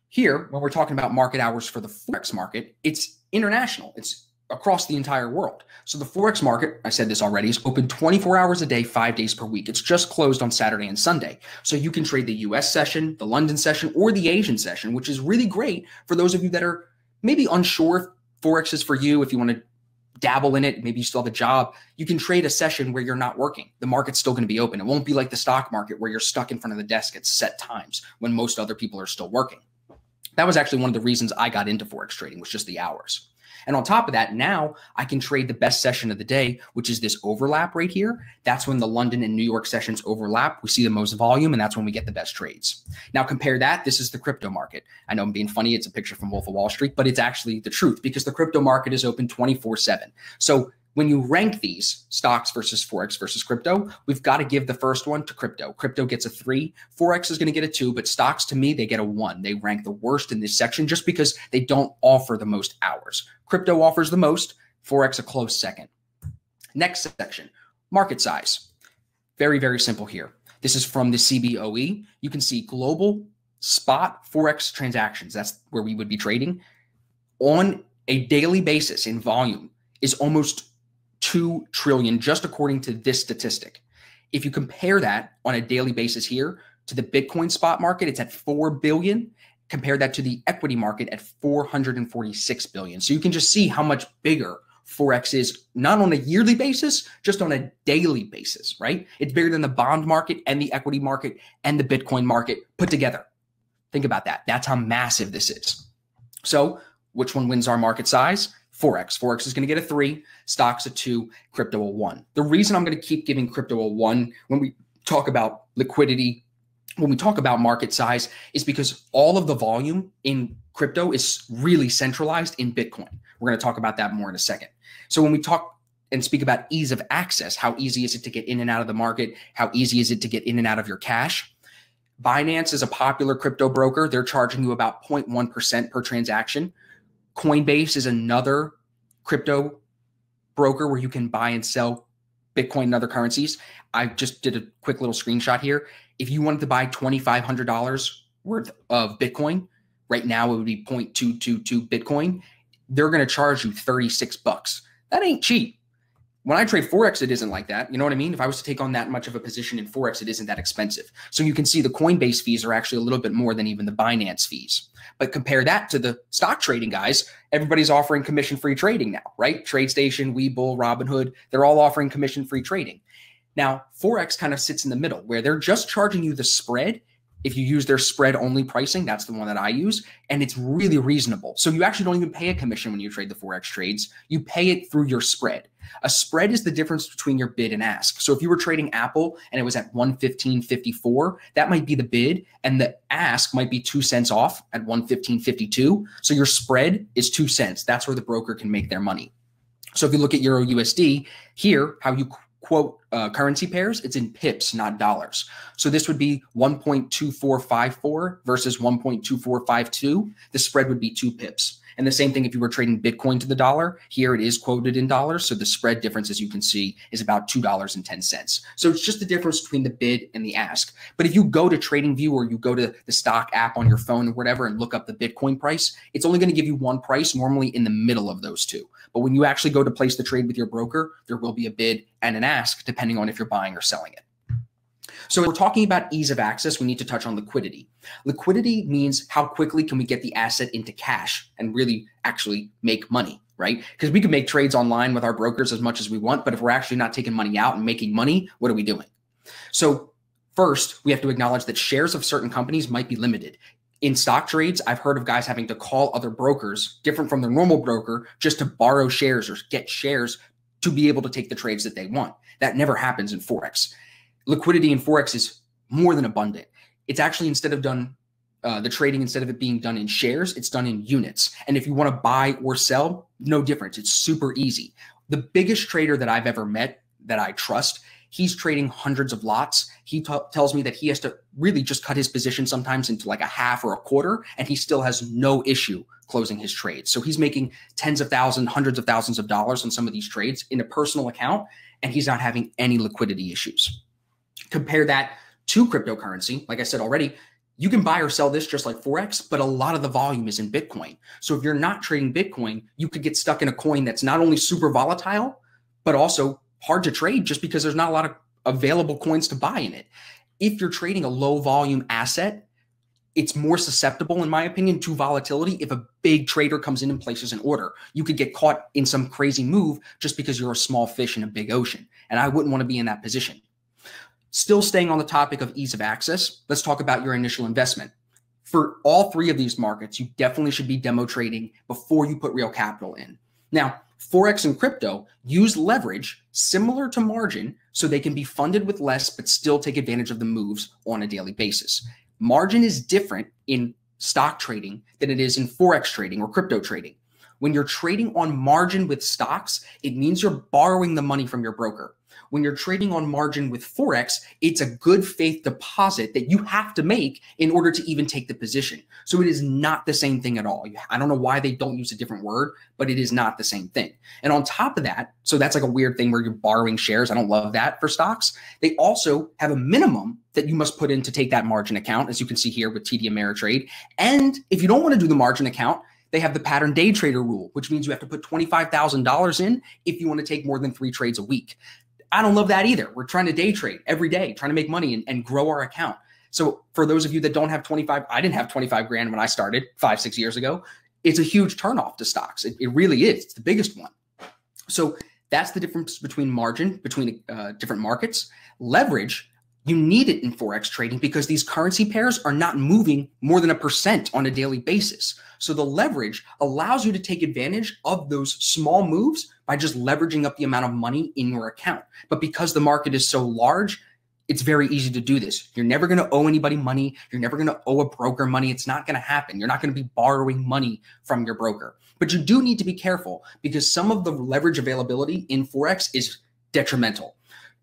Here, when we're talking about market hours for the Forex market, it's international. It's across the entire world. So the Forex market, I said this already, is open 24 hours a day, 5 days per week. It's just closed on Saturday and Sunday. So you can trade the US session, the London session, or the Asian session, which is really great for those of you that are maybe unsure if Forex is for you, if you want to dabble in it, maybe you still have a job, you can trade a session where you're not working. The market's still going to be open. It won't be like the stock market where you're stuck in front of the desk at set times when most other people are still working. That was actually one of the reasons I got into Forex trading, was just the hours. And on top of that, now I can trade the best session of the day, which is this overlap right here. That's when the London and New York sessions overlap. We see the most volume, and that's when we get the best trades. Now compare that. This is the crypto market. I know I'm being funny. It's a picture from Wolf of Wall Street, but it's actually the truth because the crypto market is open 24/7. So when you rank these stocks versus Forex versus crypto, we've got to give the first one to crypto. Crypto gets a 3. Forex is going to get a 2, but stocks, to me, they get a 1. They rank the worst in this section just because they don't offer the most hours. Crypto offers the most, Forex a close second. Next section, market size. Very, very simple here. This is from the CBOE. You can see global spot Forex transactions. That's where we would be trading on a daily basis in volume is almost 2 trillion, just according to this statistic. If you compare that on a daily basis here to the Bitcoin spot market, it's at 4 billion. Compare that to the equity market at 446 billion. So you can just see how much bigger Forex is, not on a yearly basis, just on a daily basis, right? It's bigger than the bond market and the equity market and the Bitcoin market put together. Think about that. That's how massive this is. So which one wins our market size? Forex. Forex is going to get a 3, stocks a 2, crypto a 1. The reason I'm going to keep giving crypto a 1 when we talk about liquidity, when we talk about market size, is because all of the volume in crypto is really centralized in Bitcoin. We're going to talk about that more in a second. So when we talk and speak about ease of access, how easy is it to get in and out of the market? How easy is it to get in and out of your cash? Binance is a popular crypto broker. They're charging you about 0.1% per transaction. Coinbase is another crypto broker where you can buy and sell Bitcoin and other currencies. I just did a quick little screenshot here. If you wanted to buy $2,500 worth of Bitcoin, right now it would be 0.222 Bitcoin. They're going to charge you $36. That ain't cheap. When I trade Forex, it isn't like that. You know what I mean? If I was to take on that much of a position in Forex, it isn't that expensive. So you can see the Coinbase fees are actually a little bit more than even the Binance fees. But compare that to the stock trading guys. Everybody's offering commission-free trading now, right? TradeStation, Webull, Robinhood, they're all offering commission-free trading. Now, Forex kind of sits in the middle where they're just charging you the spread. If you use their spread-only pricing, that's the one that I use, and it's really reasonable. So you actually don't even pay a commission when you trade the Forex trades. You pay it through your spread. A spread is the difference between your bid and ask. So if you were trading Apple and it was at 115.54, that might be the bid, and the ask might be 2 cents off at 115.52. So your spread is 2 cents. That's where the broker can make their money. So if you look at Euro USD, here, how you quote currency pairs, it's in pips, not dollars. So this would be 1.2454 versus 1.2452. The spread would be 2 pips. And the same thing if you were trading Bitcoin to the dollar. Here it is quoted in dollars. So the spread difference, as you can see, is about $2.10. So it's just the difference between the bid and the ask. But if you go to TradingView or you go to the stock app on your phone or whatever and look up the Bitcoin price, it's only going to give you one price, normally in the middle of those two. But when you actually go to place the trade with your broker, there will be a bid and an ask depending on if you're buying or selling it. So if we're talking about ease of access, we need to touch on liquidity. Liquidity means how quickly can we get the asset into cash and really actually make money, right? Because we can make trades online with our brokers as much as we want, but if we're actually not taking money out and making money, what are we doing? So first, we have to acknowledge that shares of certain companies might be limited. In stock trades, I've heard of guys having to call other brokers, different from their normal broker, just to borrow shares or get shares to be able to take the trades that they want. That never happens in Forex. Liquidity in Forex is more than abundant. It's actually instead of the trading, instead of it being done in shares, it's done in units. And if you want to buy or sell, no difference. It's super easy. The biggest trader that I've ever met that I trust, he's trading hundreds of lots. He tells me that he has to really just cut his position sometimes into like a half or a quarter, and he still has no issue closing his trades. So he's making tens of thousands, hundreds of thousands of dollars on some of these trades in a personal account, and he's not having any liquidity issues. Compare that to cryptocurrency. Like I said already, you can buy or sell this just like Forex, but a lot of the volume is in Bitcoin. So if you're not trading Bitcoin, you could get stuck in a coin that's not only super volatile, but also hard to trade just because there's not a lot of available coins to buy in it. If you're trading a low volume asset, it's more susceptible, in my opinion, to volatility. If a big trader comes in and places an order, you could get caught in some crazy move just because you're a small fish in a big ocean. And I wouldn't want to be in that position. Still staying on the topic of ease of access, let's talk about your initial investment. For all three of these markets, you definitely should be demo trading before you put real capital in. Now, Forex and crypto use leverage similar to margin so they can be funded with less but still take advantage of the moves on a daily basis. Margin is different in stock trading than it is in Forex trading or crypto trading. When you're trading on margin with stocks, it means you're borrowing the money from your broker. When you're trading on margin with Forex, it's a good faith deposit that you have to make in order to even take the position. So it is not the same thing at all. I don't know why they don't use a different word, but it is not the same thing. And on top of that, so that's like a weird thing where you're borrowing shares. I don't love that for stocks. They also have a minimum that you must put in to take that margin account, as you can see here with TD Ameritrade. And if you don't want to do the margin account, they have the pattern day trader rule, which means you have to put $25,000 in if you want to take more than 3 trades a week. I don't love that either. We're trying to day trade every day, trying to make money and grow our account. So for those of you that don't have 25, I didn't have 25 grand when I started 5-6 years ago. It's a huge turnoff to stocks. It really is. It's the biggest one. So that's the difference between margin, between different markets. Leverage, you need it in Forex trading because these currency pairs are not moving more than 1% on a daily basis. So the leverage allows you to take advantage of those small moves by just leveraging up the amount of money in your account. But because the market is so large, it's very easy to do this. You're never going to owe anybody money. You're never going to owe a broker money. It's not going to happen. You're not going to be borrowing money from your broker. But you do need to be careful because some of the leverage availability in Forex is detrimental.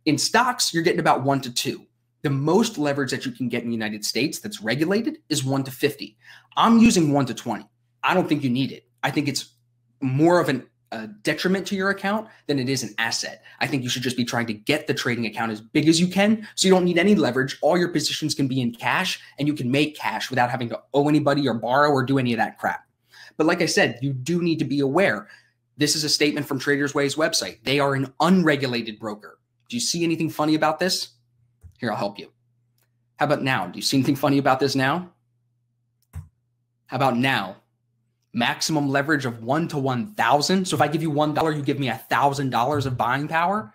In stocks, you're getting about 1 to 2. The most leverage that you can get in the United States that's regulated is 1 to 50. I'm using 1 to 20. I don't think you need it. I think it's more of a detriment to your account than it is an asset. I think you should just be trying to get the trading account as big as you can so you don't need any leverage. All your positions can be in cash and you can make cash without having to owe anybody or borrow or do any of that crap. But like I said, you do need to be aware. This is a statement from Traders Way's website. They are an unregulated broker. Do you see anything funny about this? Here, I'll help you. How about now? Do you see anything funny about this now? How about now? Maximum leverage of 1 to 1,000. So if I give you $1, you give me $1,000 of buying power.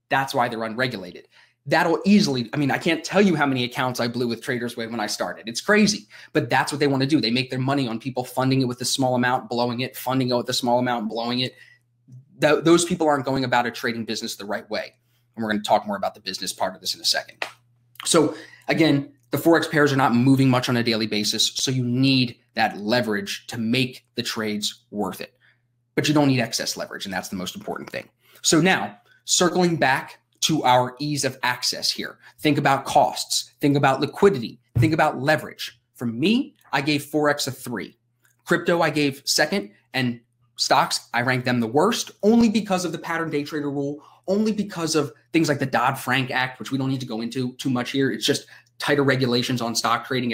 That's why they're unregulated. That'll easily, I can't tell you how many accounts I blew with Traders Way when I started. It's crazy, but that's what they want to do. They make their money on people funding it with a small amount, blowing it, funding it with a small amount, blowing it. Those people aren't going about a trading business the right way. And we're going to talk more about the business part of this in a second. So again, the Forex pairs are not moving much on a daily basis. So you need that leverage to make the trades worth it. But you don't need excess leverage. And that's the most important thing. So now, circling back to our ease of access here. Think about costs, think about liquidity, think about leverage. For me, I gave Forex a 3. Crypto, I gave second, and stocks, I ranked them the worst, only because of the pattern day trader rule, only because of things like the Dodd-Frank Act, which we don't need to go into too much here. It's just tighter regulations on stock trading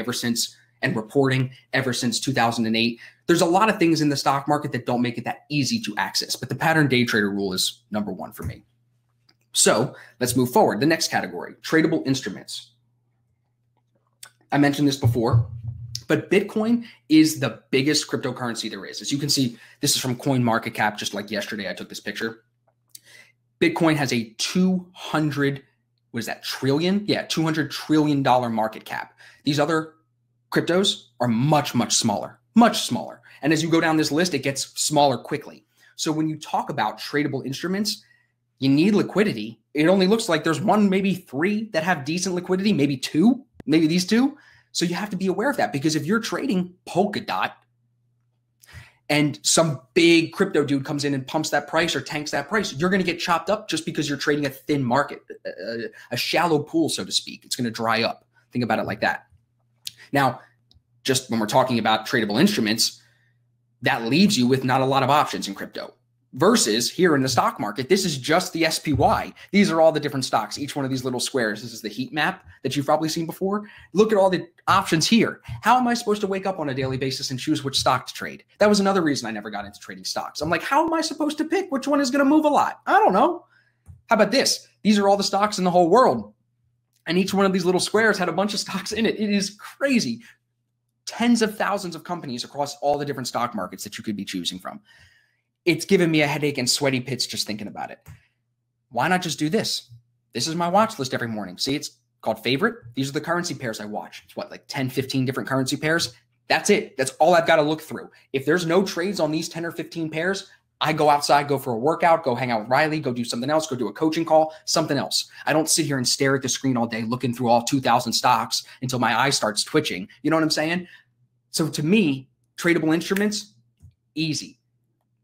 and reporting ever since 2008. There's a lot of things in the stock market that don't make it that easy to access, but the pattern day trader rule is number 1 for me. So let's move forward. The next category, tradable instruments. I mentioned this before, but Bitcoin is the biggest cryptocurrency there is. As you can see, this is from CoinMarketCap, just like yesterday I took this picture. Bitcoin has a 200 trillion? Yeah, $200 trillion market cap. These other cryptos are much, much smaller. And as you go down this list, it gets smaller quickly. So when you talk about tradable instruments, you need liquidity. It only looks like there's 1, maybe 3 that have decent liquidity, maybe 2, maybe these 2. So you have to be aware of that, because if you're trading Polkadot and some big crypto dude comes in and pumps that price or tanks that price, you're going to get chopped up just because you're trading a thin market, a shallow pool, so to speak. It's going to dry up. Think about it like that. Now, just when we're talking about tradable instruments, that leaves you with not a lot of options in crypto. Versus here in the stock market, this is just the SPY. These are all the different stocks, each one of these little squares. This is the heat map that you've probably seen before. Look at all the options here. How am I supposed to wake up on a daily basis and choose which stock to trade? That was another reason I never got into trading stocks. I'm like, how am I supposed to pick which one is going to move a lot? I don't know. How about this? These are all the stocks in the whole world. And each one of these little squares had a bunch of stocks in it. It is crazy. Tens of thousands of companies across all the different stock markets that you could be choosing from. It's given me a headache and sweaty pits just thinking about it. Why not just do this? This is my watch list every morning. See, it's called favorite. These are the currency pairs I watch. It's what, like 10, 15 different currency pairs? That's it. That's all I've got to look through. If there's no trades on these 10 or 15 pairs, I go outside, go for a workout, go hang out with Riley, go do something else, go do a coaching call, something else. I don't sit here and stare at the screen all day looking through all 2,000 stocks until my eye starts twitching. You know what I'm saying? So to me, tradable instruments, easy.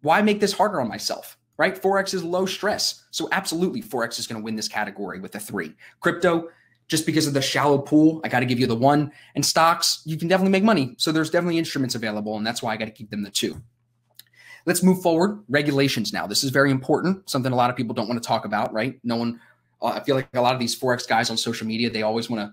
Why make this harder on myself, right? Forex is low stress. So absolutely, Forex is going to win this category with a 3. Crypto, just because of the shallow pool, I got to give you the 1. And stocks, you can definitely make money. So there's definitely instruments available, and that's why I got to keep them the 2. Let's move forward. Regulations now. This is very important, something a lot of people don't want to talk about, right? No one, I feel like a lot of these Forex guys on social media, they always want to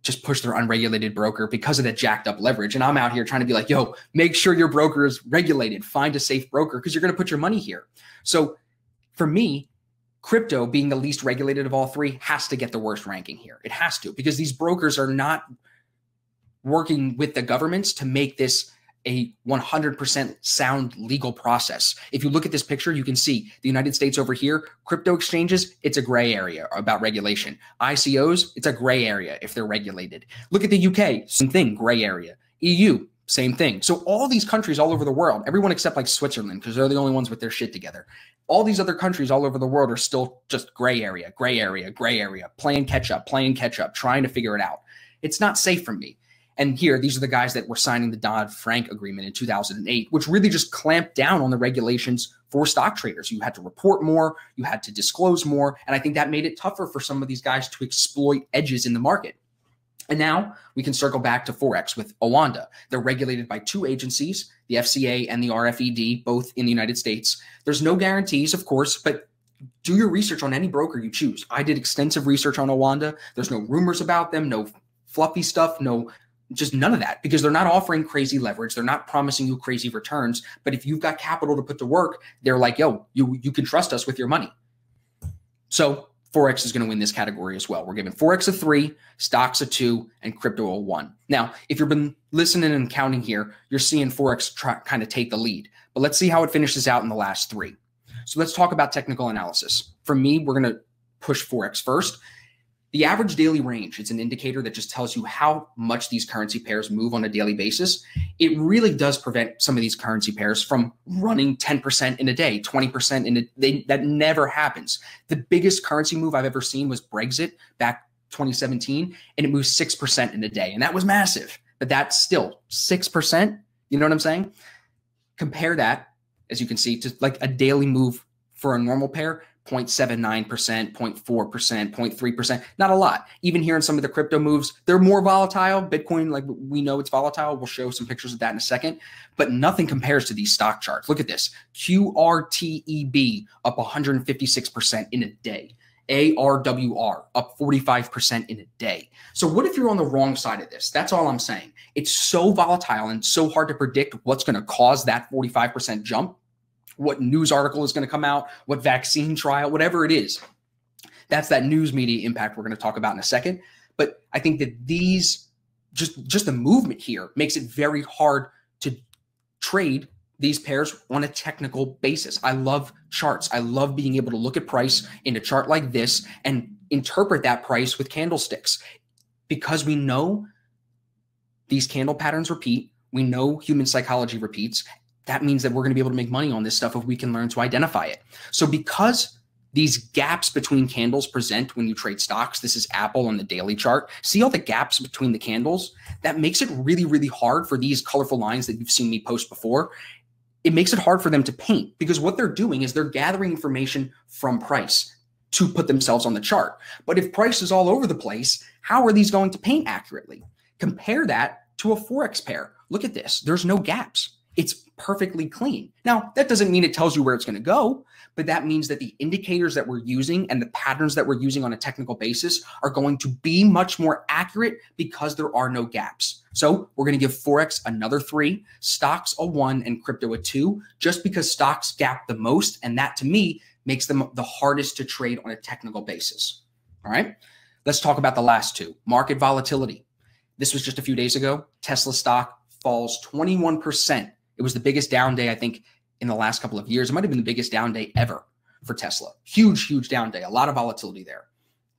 just push their unregulated broker because of that jacked up leverage. And I'm out here trying to be like, yo, make sure your broker is regulated. Find a safe broker because you're going to put your money here. So for me, crypto being the least regulated of all 3 has to get the worst ranking here. It has to, because these brokers are not working with the governments to make this a 100% sound legal process. If you look at this picture, you can see the United States over here, crypto exchanges, it's a gray area about regulation. ICOs, it's a gray area if they're regulated. Look at the UK, same thing, gray area. EU, same thing. So all these countries all over the world, everyone except like Switzerland, because they're the only ones with their shit together. All these other countries all over the world are still just gray area, playing catch up, trying to figure it out. It's not safe for me. And here, these are the guys that were signing the Dodd-Frank agreement in 2008, which really just clamped down on the regulations for stock traders. You had to report more, you had to disclose more, and I think that made it tougher for some of these guys to exploit edges in the market. And now we can circle back to Forex with Owanda. They're regulated by 2 agencies, the FCA and the RFED, both in the United States. There's no guarantees, of course, but do your research on any broker you choose. I did extensive research on Owanda. There's no rumors about them, no fluffy stuff, no just none of that, because they're not offering crazy leverage. They're not promising you crazy returns. But if you've got capital to put to work, they're like, yo, you can trust us with your money. So Forex is going to win this category as well. We're giving Forex a 3, stocks a 2, and crypto a 1. Now, if you've been listening and counting here, you're seeing Forex kind of take the lead. But let's see how it finishes out in the last 3. So let's talk about technical analysis. For me, we're going to push Forex first. The average daily range, it's an indicator that just tells you how much these currency pairs move on a daily basis. It really does prevent some of these currency pairs from running 10% in a day, 20% in a day. That never happens. The biggest currency move I've ever seen was Brexit back 2017, and it moved 6% in a day. And that was massive, but that's still 6%. You know what I'm saying? Compare that, as you can see, to like a daily move for a normal pair, 0.79%, 0.4%, 0.3%, not a lot. Even here in some of the crypto moves, they're more volatile. Bitcoin, like we know it's volatile. We'll show some pictures of that in a second, but nothing compares to these stock charts. Look at this. QRTEB up 156% in a day. ARWR up 45% in a day. So what if you're on the wrong side of this? That's all I'm saying. It's so volatile and so hard to predict what's going to cause that 45% jump. What news article is going to come out, what vaccine trial, whatever it is. That's that news media impact we're going to talk about in a second. But I think that these, just the movement here makes it very hard to trade these pairs on a technical basis. I love charts. I love being able to look at price in a chart like this and interpret that price with candlesticks, because we know these candle patterns repeat. We know human psychology repeats. That means that we're going to be able to make money on this stuff if we can learn to identify it. So because these gaps between candles present when you trade stocks, this is Apple on the daily chart. See all the gaps between the candles? That makes it really, really hard for these colorful lines that you've seen me post before. It makes it hard for them to paint, because what they're doing is they're gathering information from price to put themselves on the chart. But if price is all over the place, how are these going to paint accurately? Compare that to a Forex pair. Look at this. There's no gaps. It's perfectly clean. Now, that doesn't mean it tells you where it's going to go, but that means that the indicators that we're using and the patterns that we're using on a technical basis are going to be much more accurate because there are no gaps. So we're going to give Forex another 3, stocks a 1, and crypto a 2, just because stocks gap the most. And that to me makes them the hardest to trade on a technical basis. All right, let's talk about the last 2. Market volatility. This was just a few days ago. Tesla stock falls 21%. It was the biggest down day, I think, in the last couple of years. It might have been the biggest down day ever for Tesla. Huge, huge down day. A lot of volatility there.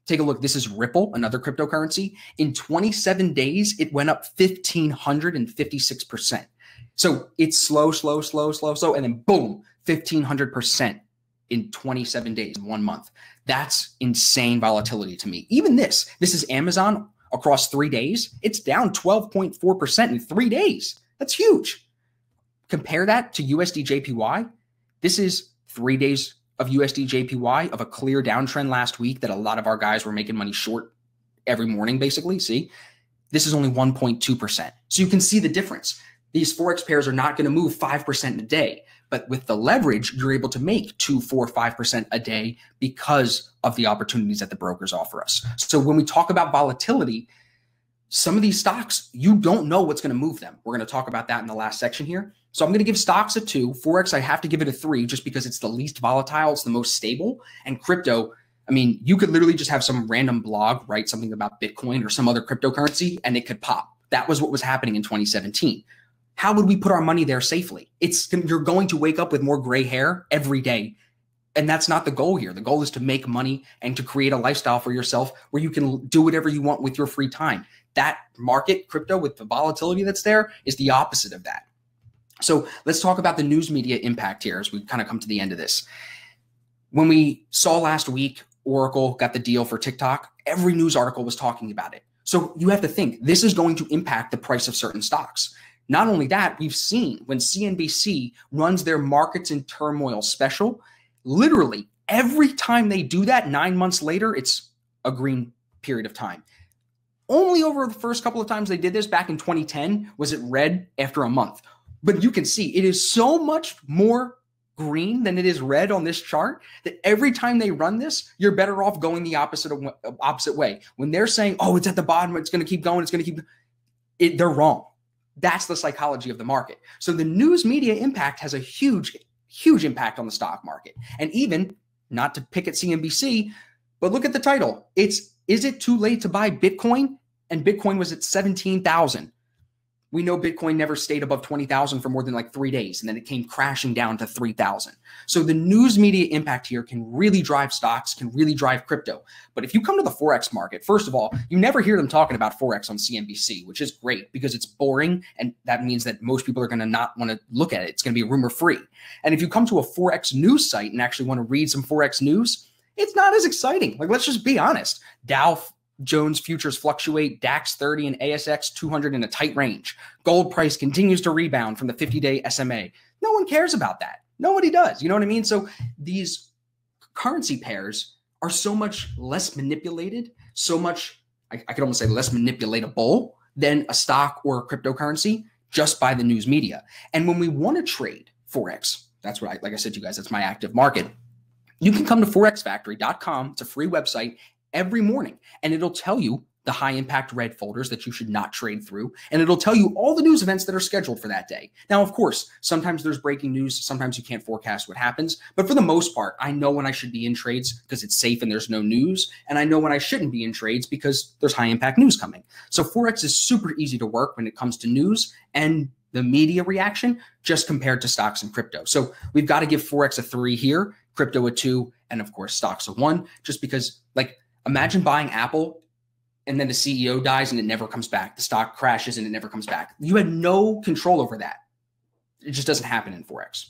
Take a look. This is Ripple, another cryptocurrency. In 27 days, it went up 1,556%. So it's slow, and then boom, 1,500% in 27 days, in 1 month. That's insane volatility to me. Even this is Amazon across 3 days. It's down 12.4% in 3 days. That's huge. Compare that to USD JPY. This is 3 days of USD JPY of a clear downtrend last week that a lot of our guys were making money short every morning, basically. See, this is only 1.2%. So you can see the difference. These Forex pairs are not going to move 5% a day, but with the leverage, you're able to make 2, 4, 5% a day because of the opportunities that the brokers offer us. So when we talk about volatility, some of these stocks, you don't know what's going to move them. We're going to talk about that in the last section here. So I'm going to give stocks a 2. Forex, I have to give it a 3 just because it's the least volatile. It's the most stable. And crypto, I mean, you could literally just have some random blog write something about Bitcoin or some other cryptocurrency and it could pop. That was what was happening in 2017. How would we put our money there safely? You're going to wake up with more gray hair every day. And that's not the goal here. The goal is to make money and to create a lifestyle for yourself where you can do whatever you want with your free time. That market, crypto, with the volatility that's there, is the opposite of that. So let's talk about the news media impact here as we kind of come to the end of this. When we saw last week, Oracle got the deal for TikTok, every news article was talking about it. So you have to think this is going to impact the price of certain stocks. Not only that, we've seen when CNBC runs their markets in turmoil special, literally every time they do that, 9 months later, it's a green period of time. Only over the first couple of times they did this back in 2010 was it red after a month. But you can see it is so much more green than it is red on this chart that every time they run this, you're better off going the opposite way. When they're saying, oh, it's at the bottom, it's going to keep going, it's going to keep it, they're wrong. That's the psychology of the market. So the news media impact has a huge, huge impact on the stock market. And even, not to pick at CNBC, but look at the title. Is it too late to buy Bitcoin? And Bitcoin was at 17,000. We know Bitcoin never stayed above 20,000 for more than like 3 days, and then it came crashing down to 3,000. So the news media impact here can really drive stocks, can really drive crypto. But if you come to the Forex market, first of all, you never hear them talking about Forex on CNBC, which is great because it's boring, and that means that most people are going to not want to look at it. It's going to be rumor free. And if you come to a Forex news site and actually want to read some Forex news, it's not as exciting. Like, let's just be honest. Dow Jones futures fluctuate, DAX 30 and ASX 200 in a tight range. Gold price continues to rebound from the 50-day SMA. No one cares about that. Nobody does. You know what I mean? So these currency pairs are so much less manipulated, so much, I could almost say less manipulatable than a stock or a cryptocurrency just by the news media. And when we want to trade Forex, that's what like I said to you guys, that's my active market. You can come to forexfactory.com. It's a free website every morning, and it'll tell you the high impact red folders that you should not trade through. And it'll tell you all the news events that are scheduled for that day. Now, of course, sometimes there's breaking news. Sometimes you can't forecast what happens. But for the most part, I know when I should be in trades because it's safe and there's no news. And I know when I shouldn't be in trades because there's high impact news coming. So Forex is super easy to work when it comes to news and the media reaction just compared to stocks and crypto. So we've got to give Forex a 3 here, crypto a 2, and of course stocks a 1, just because, like, imagine buying Apple and then the CEO dies and it never comes back. The stock crashes and it never comes back. You had no control over that. It just doesn't happen in Forex.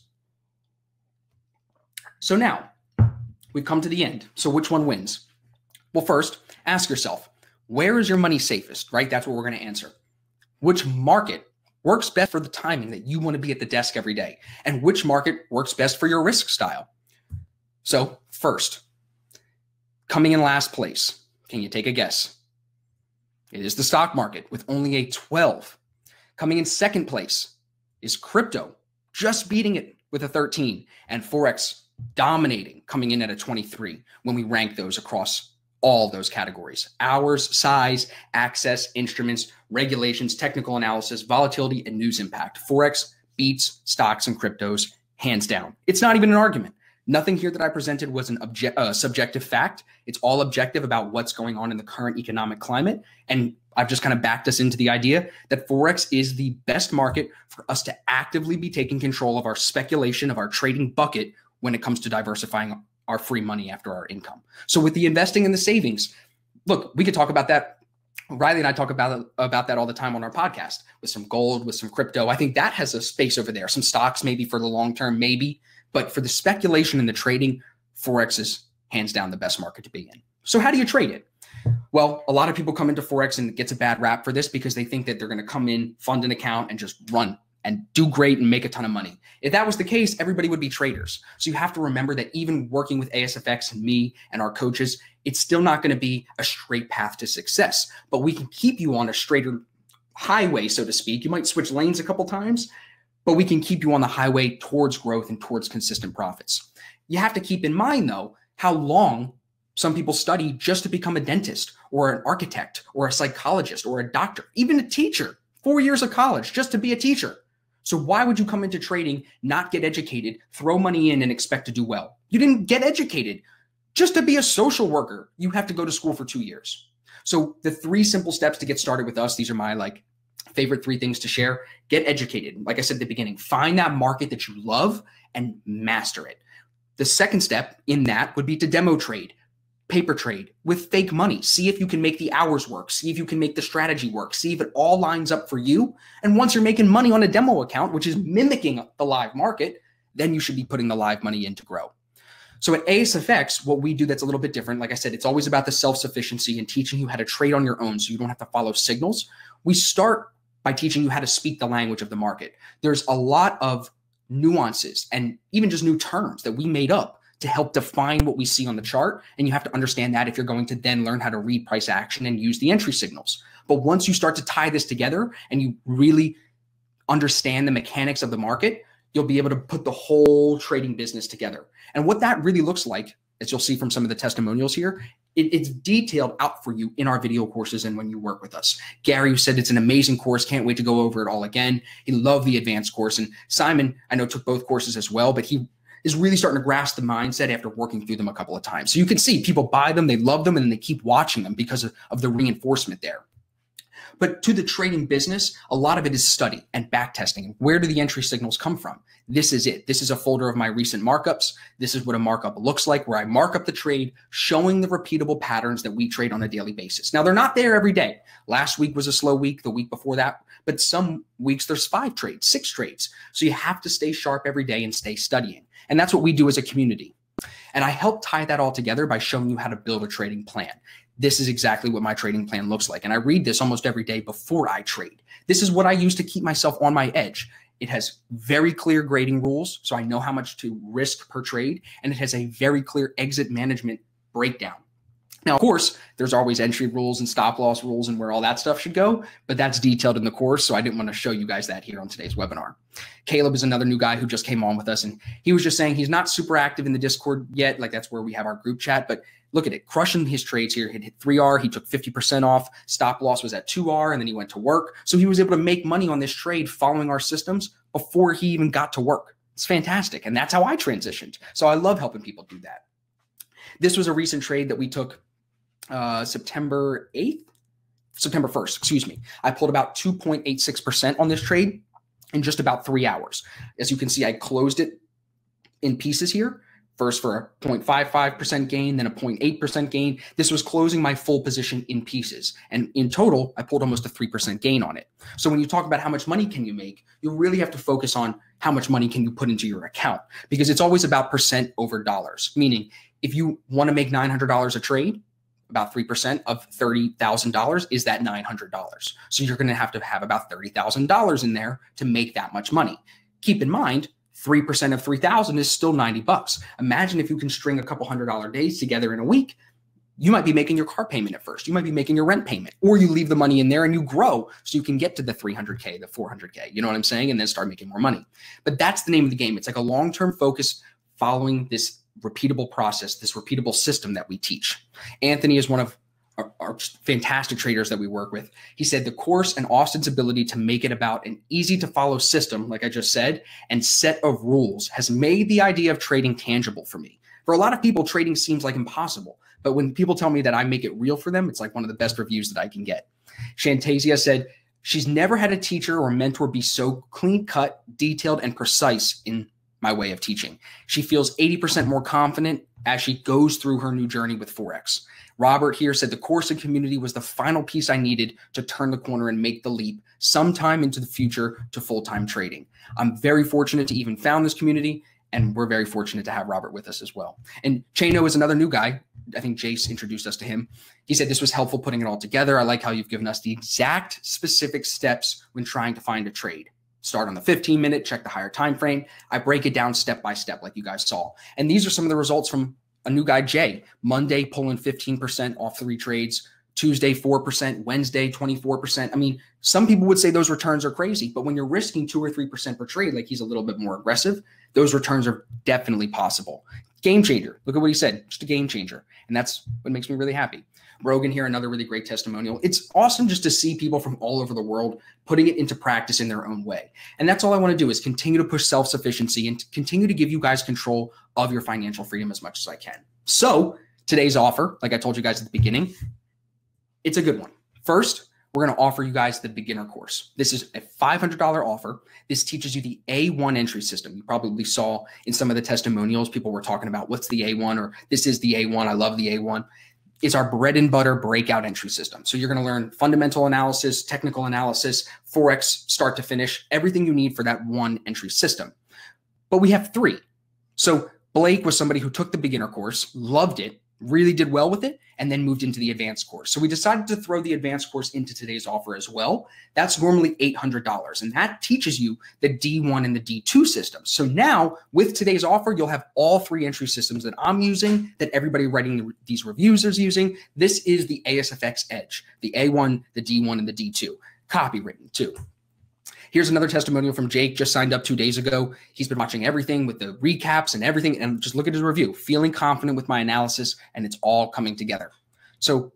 So now we've come to the end. So which one wins? Well, first, ask yourself, where is your money safest, right? That's what we're going to answer. Which market works best for the timing that you want to be at the desk every day? And which market works best for your risk style? So first, coming in last place, can you take a guess? It is the stock market with only a 12. Coming in second place is crypto, just beating it with a 13, and Forex dominating, coming in at a 23 when we rank those across all those categories: hours, size, access, instruments, regulations, technical analysis, volatility, and news impact. Forex beats stocks and cryptos hands down. It's not even an argument. Nothing here that I presented was a subjective fact. It's all objective about what's going on in the current economic climate. And I've just kind of backed us into the idea that Forex is the best market for us to actively be taking control of our speculation, of our trading bucket when it comes to diversifying our free money after our income. So with the investing and the savings, look, we could talk about that. Riley and I talk about that all the time on our podcast, with some gold, with some crypto. I think that has a space over there. Some stocks maybe for the long term, maybe. But for the speculation and the trading, Forex is hands down the best market to be in. So how do you trade it? Well, a lot of people come into Forex and it gets a bad rap for this because they think that they're going to come in, fund an account, and just run and do great and make a ton of money. If that was the case, everybody would be traders. So you have to remember that even working with ASFX and me and our coaches, it's still not going to be a straight path to success. But we can keep you on a straighter highway, so to speak. You might switch lanes a couple times, but we can keep you on the highway towards growth and towards consistent profits. You have to keep in mind, though, how long some people study just to become a dentist or an architect or a psychologist or a doctor, even a teacher. 4 years of college just to be a teacher. So why would you come into trading, not get educated, throw money in and expect to do well? You didn't get educated. Just to be a social worker, you have to go to school for 2 years. So the 3 simple steps to get started with us, these are my favorite 3 things to share. Get educated. Like I said at the beginning, find that market that you love and master it. The second step in that would be to demo trade, paper trade with fake money. See if you can make the hours work. See if you can make the strategy work. See if it all lines up for you. And once you're making money on a demo account, which is mimicking the live market, then you should be putting the live money in to grow. So at ASFX, what we do that's a little bit different, like I said, it's always about the self-sufficiency and teaching you how to trade on your own so you don't have to follow signals. We start by teaching you how to speak the language of the market. There's a lot of nuances and even just new terms that we made up to help define what we see on the chart. And you have to understand that if you're going to then learn how to read price action and use the entry signals. But once you start to tie this together and you really understand the mechanics of the market, you'll be able to put the whole trading business together. And what that really looks like, as you'll see from some of the testimonials here, it's detailed out for you in our video courses and when you work with us. Gary said it's an amazing course. Can't wait to go over it all again. He loved the advanced course. And Simon, I know, took both courses as well, but he is really starting to grasp the mindset after working through them a couple of times. So you can see people buy them, they love them, and then they keep watching them because of the reinforcement there. But to the trading business, a lot of it is study and back testing. Where do the entry signals come from? This is it. This is a folder of my recent markups. This is what a markup looks like, where I mark up the trade, showing the repeatable patterns that we trade on a daily basis. Now, they're not there every day. Last week was a slow week, the week before that, but some weeks there's 5 trades, 6 trades. So you have to stay sharp every day and stay studying. And that's what we do as a community. And I help tie that all together by showing you how to build a trading plan. This is exactly what my trading plan looks like. And I read this almost every day before I trade. This is what I use to keep myself on my edge. It has very clear grading rules, so I know how much to risk per trade, and it has a very clear exit management breakdown. Now, of course, there's always entry rules and stop loss rules and where all that stuff should go, but that's detailed in the course, so I didn't want to show you guys that here on today's webinar. Caleb is another new guy who just came on with us, and he was just saying he's not super active in the Discord yet. Like, that's where we have our group chat, but look at it, crushing his trades here. He hit 3R, he took 50% off, stop loss was at 2R, and then he went to work. So he was able to make money on this trade following our systems before he even got to work. It's fantastic, and that's how I transitioned. So I love helping people do that. This was a recent trade that we took September 1st, excuse me. I pulled about 2.86% on this trade in just about 3 hours. As you can see, I closed it in pieces here. First for a 0.55% gain, then a 0.8% gain. This was closing my full position in pieces. And in total, I pulled almost a 3% gain on it. So when you talk about how much money can you make, you really have to focus on how much money can you put into your account, because it's always about percent over dollars. Meaning, if you want to make $900 a trade, about 3% of $30,000 is that $900. So you're going to have about $30,000 in there to make that much money. Keep in mind, 3% of 3,000 is still 90 bucks. Imagine if you can string a couple $100 days together in a week. You might be making your car payment at first. You might be making your rent payment, or you leave the money in there and you grow so you can get to the 300K, the 400K, you know what I'm saying? And then start making more money. But that's the name of the game. It's like a long-term focus following this repeatable process, this repeatable system that we teach. Anthony is one of our fantastic traders that we work with. He said the course and Austin's ability to make it about an easy to follow system, like I just said, and set of rules has made the idea of trading tangible for me. For a lot of people, trading seems like impossible, but when people tell me that I make it real for them, it's like one of the best reviews that I can get. Shantasia said she's never had a teacher or mentor be so clean cut, detailed, and precise in my way of teaching. She feels 80% more confident as she goes through her new journey with Forex. Robert here said the course and community was the final piece I needed to turn the corner and make the leap sometime into the future to full-time trading. I'm very fortunate to even found this community, and we're very fortunate to have Robert with us as well. And Chano is another new guy. I think Jace introduced us to him. He said this was helpful putting it all together. I like how you've given us the exact specific steps when trying to find a trade. Start on the 15-minute, check the higher time frame. I break it down step by step like you guys saw. And these are some of the results from a new guy, Jay. Monday, pulling 15% off 3 trades. Tuesday, 4%. Wednesday, 24%. I mean, some people would say those returns are crazy, but when you're risking 2 or 3% per trade, like he's a little bit more aggressive, those returns are definitely possible. Game changer. Look at what he said. Just a game changer. And that's what makes me really happy. Rogan here, another really great testimonial. It's awesome just to see people from all over the world putting it into practice in their own way. And that's all I want to do is continue to push self-sufficiency and continue to give you guys control of your financial freedom as much as I can. So today's offer, like I told you guys at the beginning, it's a good one. First, we're going to offer you guys the beginner course. This is a $500 offer. This teaches you the A1 entry system. You probably saw in some of the testimonials, people were talking about what's the A1 or this is the A1. I love the A1. It's our bread and butter breakout entry system. So you're going to learn fundamental analysis, technical analysis, Forex, start to finish, everything you need for that one entry system. But we have 3. So Blake was somebody who took the beginner course, loved it, really did well with it, and then moved into the advanced course. So we decided to throw the advanced course into today's offer as well. That's normally $800, and that teaches you the D1 and the D2 systems. So now with today's offer, you'll have all 3 entry systems that I'm using, that everybody writing these reviews is using. This is the ASFX Edge, the A1, the D1, and the D2, copywritten too. Here's another testimonial from Jake, just signed up 2 days ago. He's been watching everything with the recaps and everything, and just look at his review, feeling confident with my analysis, and it's all coming together. So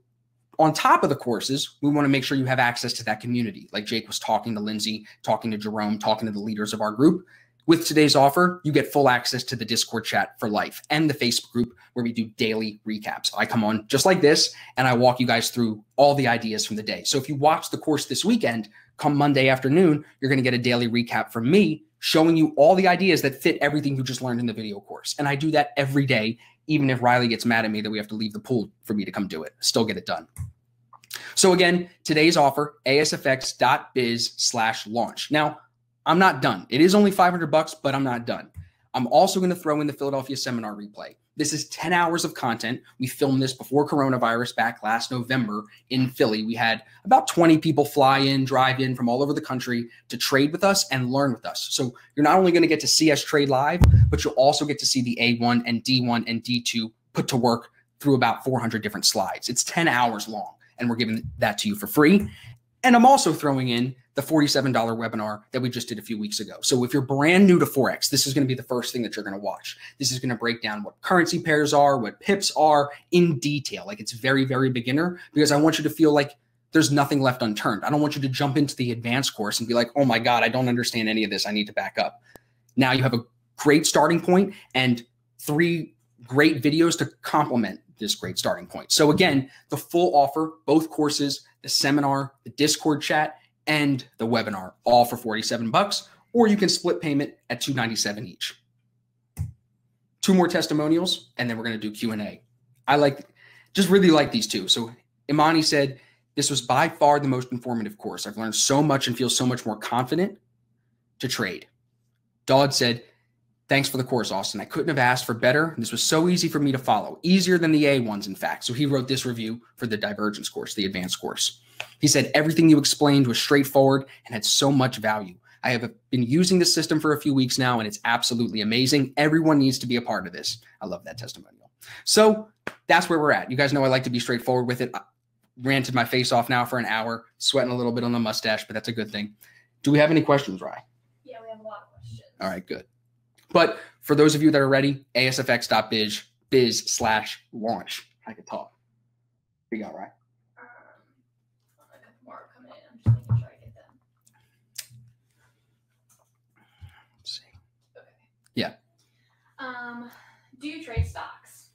on top of the courses, we want to make sure you have access to that community. Like Jake was talking to Lindsay, talking to Jerome, talking to the leaders of our group. With today's offer, you get full access to the Discord chat for life and the Facebook group where we do daily recaps. I come on just like this, and I walk you guys through all the ideas from the day. So if you watch the course this weekend, come Monday afternoon, you're going to get a daily recap from me showing you all the ideas that fit everything you just learned in the video course. And I do that every day, even if Riley gets mad at me that we have to leave the pool for me to come do it. Still get it done. So again, today's offer, asfx.biz/launch. Now, I'm not done. It is only $500, but I'm not done. I'm also going to throw in the Philadelphia seminar replay. This is 10 hours of content. We filmed this before coronavirus back last November in Philly. We had about 20 people fly in, drive in from all over the country to trade with us and learn with us. So you're not only going to get to see us trade live, but you'll also get to see the A1 and D1 and D2 put to work through about 400 different slides. It's 10 hours long, and we're giving that to you for free. And I'm also throwing in the $47 webinar that we just did a few weeks ago. So if you're brand new to Forex, this is going to be the first thing that you're going to watch. This is going to break down what currency pairs are, what pips are in detail. Like, it's very, very beginner, because I want you to feel like there's nothing left unturned. I don't want you to jump into the advanced course and be like, oh my God, I don't understand any of this. I need to back up. Now you have a great starting point and 3 great videos to complement this great starting point. So again, the full offer, both courses, the seminar, the Discord chat, and the webinar, all for $47, or you can split payment at $297 each. 2 more testimonials, and then we're going to do Q&A. I just really like these 2. So Imani said, this was by far the most informative course. I've learned so much and feel so much more confident to trade. Dodd said, thanks for the course, Austin. I couldn't have asked for better. This was so easy for me to follow, easier than the A1s, in fact. So he wrote this review for the divergence course, the advanced course. He said, everything you explained was straightforward and had so much value. I have been using this system for a few weeks now, and it's absolutely amazing. Everyone needs to be a part of this. I love that testimonial. So that's where we're at. You guys know I like to be straightforward with it. I ranted my face off now for an hour, sweating a little bit on the mustache, but that's a good thing. Do we have any questions, Rye? Yeah, we have a lot of questions. All right, good. But for those of you that are ready, asfx.biz/launch. I could talk. What you got, Rye? More coming in. I'm just making sure I get them. Let's see. Okay. Yeah. Do you trade stocks?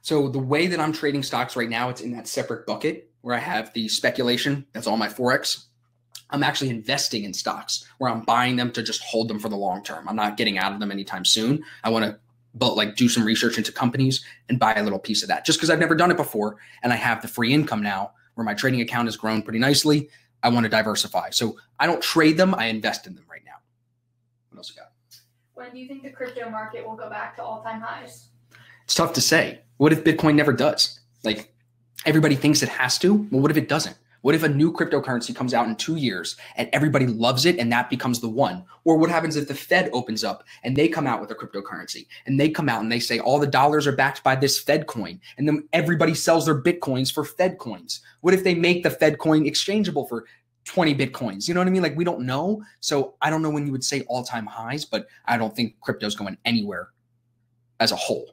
So the way that I'm trading stocks right now, it's in that separate bucket where I have the speculation. That's all my Forex. I'm actually investing in stocks where I'm buying them to just hold them for the long term. I'm not getting out of them anytime soon. I want to do some research into companies and buy a little piece of that, just because I've never done it before. And I have the free income now where my trading account has grown pretty nicely. I want to diversify. So I don't trade them. I invest in them right now. What else you got? When do you think the crypto market will go back to all-time highs? It's tough to say. What if Bitcoin never does? Like, everybody thinks it has to. Well, what if it doesn't? What if a new cryptocurrency comes out in 2 years and everybody loves it and that becomes the one? Or what happens if the Fed opens up and they come out with a cryptocurrency and they come out and they say all the dollars are backed by this Fed coin, and then everybody sells their Bitcoins for Fed coins? What if they make the Fed coin exchangeable for 20 Bitcoins? You know what I mean? Like, we don't know. So I don't know when you would say all-time highs, but I don't think crypto's going anywhere as a whole.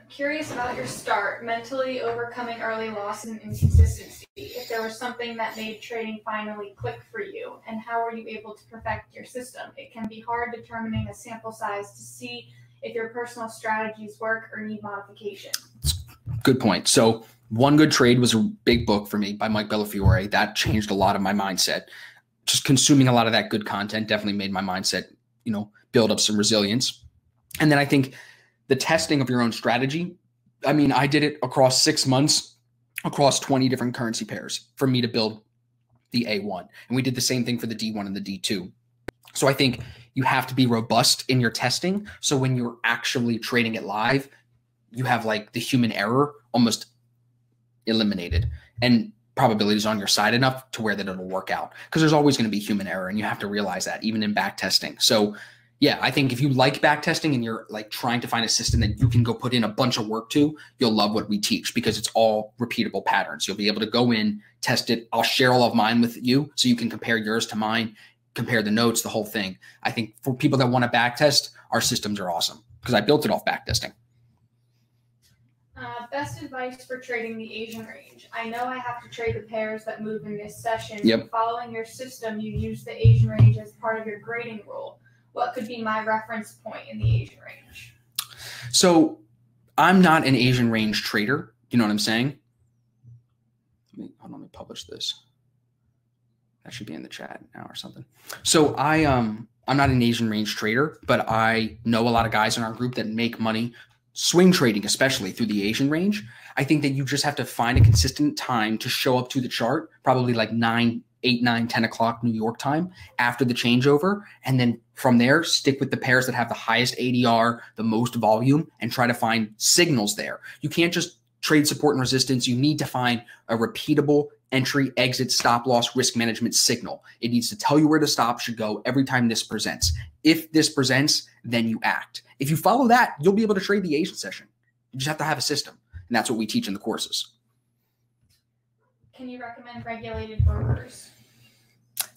Curious about your start, mentally overcoming early losses and inconsistency. If there was something that made trading finally click for you, and how were you able to perfect your system? It can be hard determining a sample size to see if your personal strategies work or need modification. Good point. So One Good Trade was a big book for me by Mike Bellafiore. That changed a lot of my mindset. Just consuming a lot of that good content definitely made my mindset, build up some resilience. And then I think the testing of your own strategy, I mean, I did it across 6 months, across 20 different currency pairs for me to build the A1. And we did the same thing for the D1 and the D2. So I think you have to be robust in your testing. So when you're actually trading it live, you have like the human error almost eliminated and probabilities on your side enough to where that it'll work out. Because there's always going to be human error, and you have to realize that even in back testing. So yeah, I think if you like back testing and you're like trying to find a system that you can go put in a bunch of work to, you'll love what we teach, because it's all repeatable patterns. You'll be able to go in, test it. I'll share all of mine with you so you can compare yours to mine, compare the notes, the whole thing. I think for people that want to back test, our systems are awesome because I built it off back testing. Best advice for trading the Asian range. I know I have to trade the pairs that move in this session. Yep. Following your system, you use the Asian range as part of your grading rule. What could be my reference point in the Asian range? So I'm not an Asian range trader. You know what I'm saying? Let me publish this. That should be in the chat now or something. So I'm not an Asian range trader, but I know a lot of guys in our group that make money swing trading, especially through the Asian range. I think that you just have to find a consistent time to show up to the chart, probably like 9 8, 9, 10 o'clock New York time after the changeover. And then from there, stick with the pairs that have the highest ADR, the most volume, and try to find signals there. You can't just trade support and resistance. You need to find a repeatable entry, exit, stop loss, risk management signal. It needs to tell you where the stop should go every time this presents. If this presents, then you act. If you follow that, you'll be able to trade the Asian session. You just have to have a system. And that's what we teach in the courses. Can you recommend regulated brokers?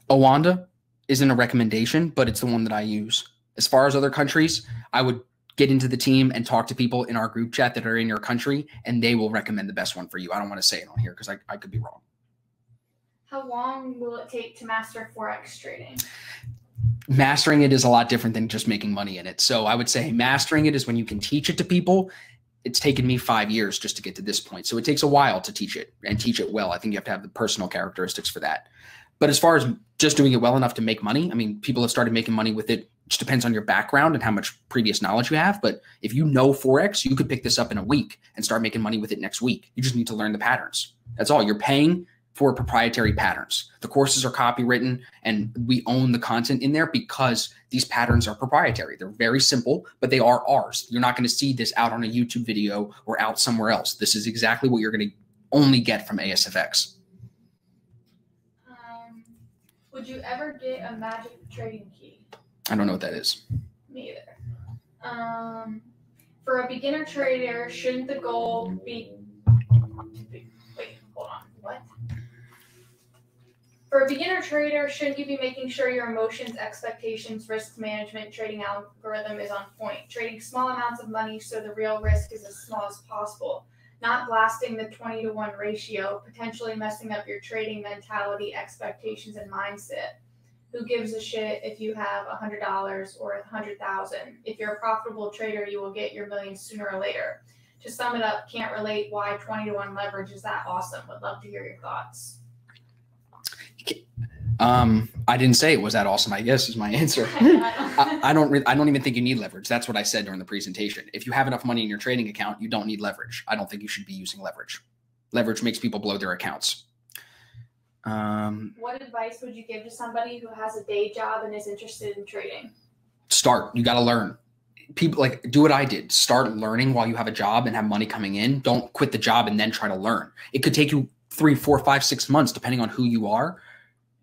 Owanda isn't a recommendation, but it's the one that I use. As far as other countries, I would get into the team and talk to people in our group chat that are in your country, and they will recommend the best one for you. I don't want to say it on here because I could be wrong. How long will it take to master Forex trading? Mastering it is a lot different than just making money in it. So I would say mastering it is when you can teach it to people. It's taken me 5 years just to get to this point. So it takes a while to teach it and teach it well. I think you have to have the personal characteristics for that. But as far as just doing it well enough to make money, I mean, people have started making money with it. It just depends on your background and how much previous knowledge you have. But if you know Forex, you could pick this up in a week and start making money with it next week. You just need to learn the patterns. That's all. You're paying for proprietary patterns. The courses are copywritten and we own the content in there because these patterns are proprietary. They're very simple, but they are ours. You're not going to see this out on a YouTube video or out somewhere else. This is exactly what you're going to only get from ASFX. Would you ever get a magic trading key? I don't know what that is. Me either. For a beginner trader, shouldn't the goal be... Wait, hold on. What? For a beginner trader, shouldn't you be making sure your emotions, expectations, risk management, trading algorithm is on point? Trading small amounts of money so the real risk is as small as possible. Not blasting the 20-to-1 ratio, potentially messing up your trading mentality, expectations, and mindset. Who gives a shit if you have $100 or $100,000? If you're a profitable trader, you will get your millions sooner or later. To sum it up, can't relate why 20-to-1 leverage is that awesome. Would love to hear your thoughts. I didn't say it was that awesome, I guess is my answer. I don't even think you need leverage. That's what I said during the presentation. If you have enough money in your trading account, you don't need leverage. I don't think you should be using leverage. Leverage makes people blow their accounts. What advice would you give to somebody who has a day job and is interested in trading? Start. You got to learn. People do what I did. Start learning while you have a job and have money coming in. Don't quit the job and then try to learn. It could take you 3, 4, 5, 6 months, depending on who you are,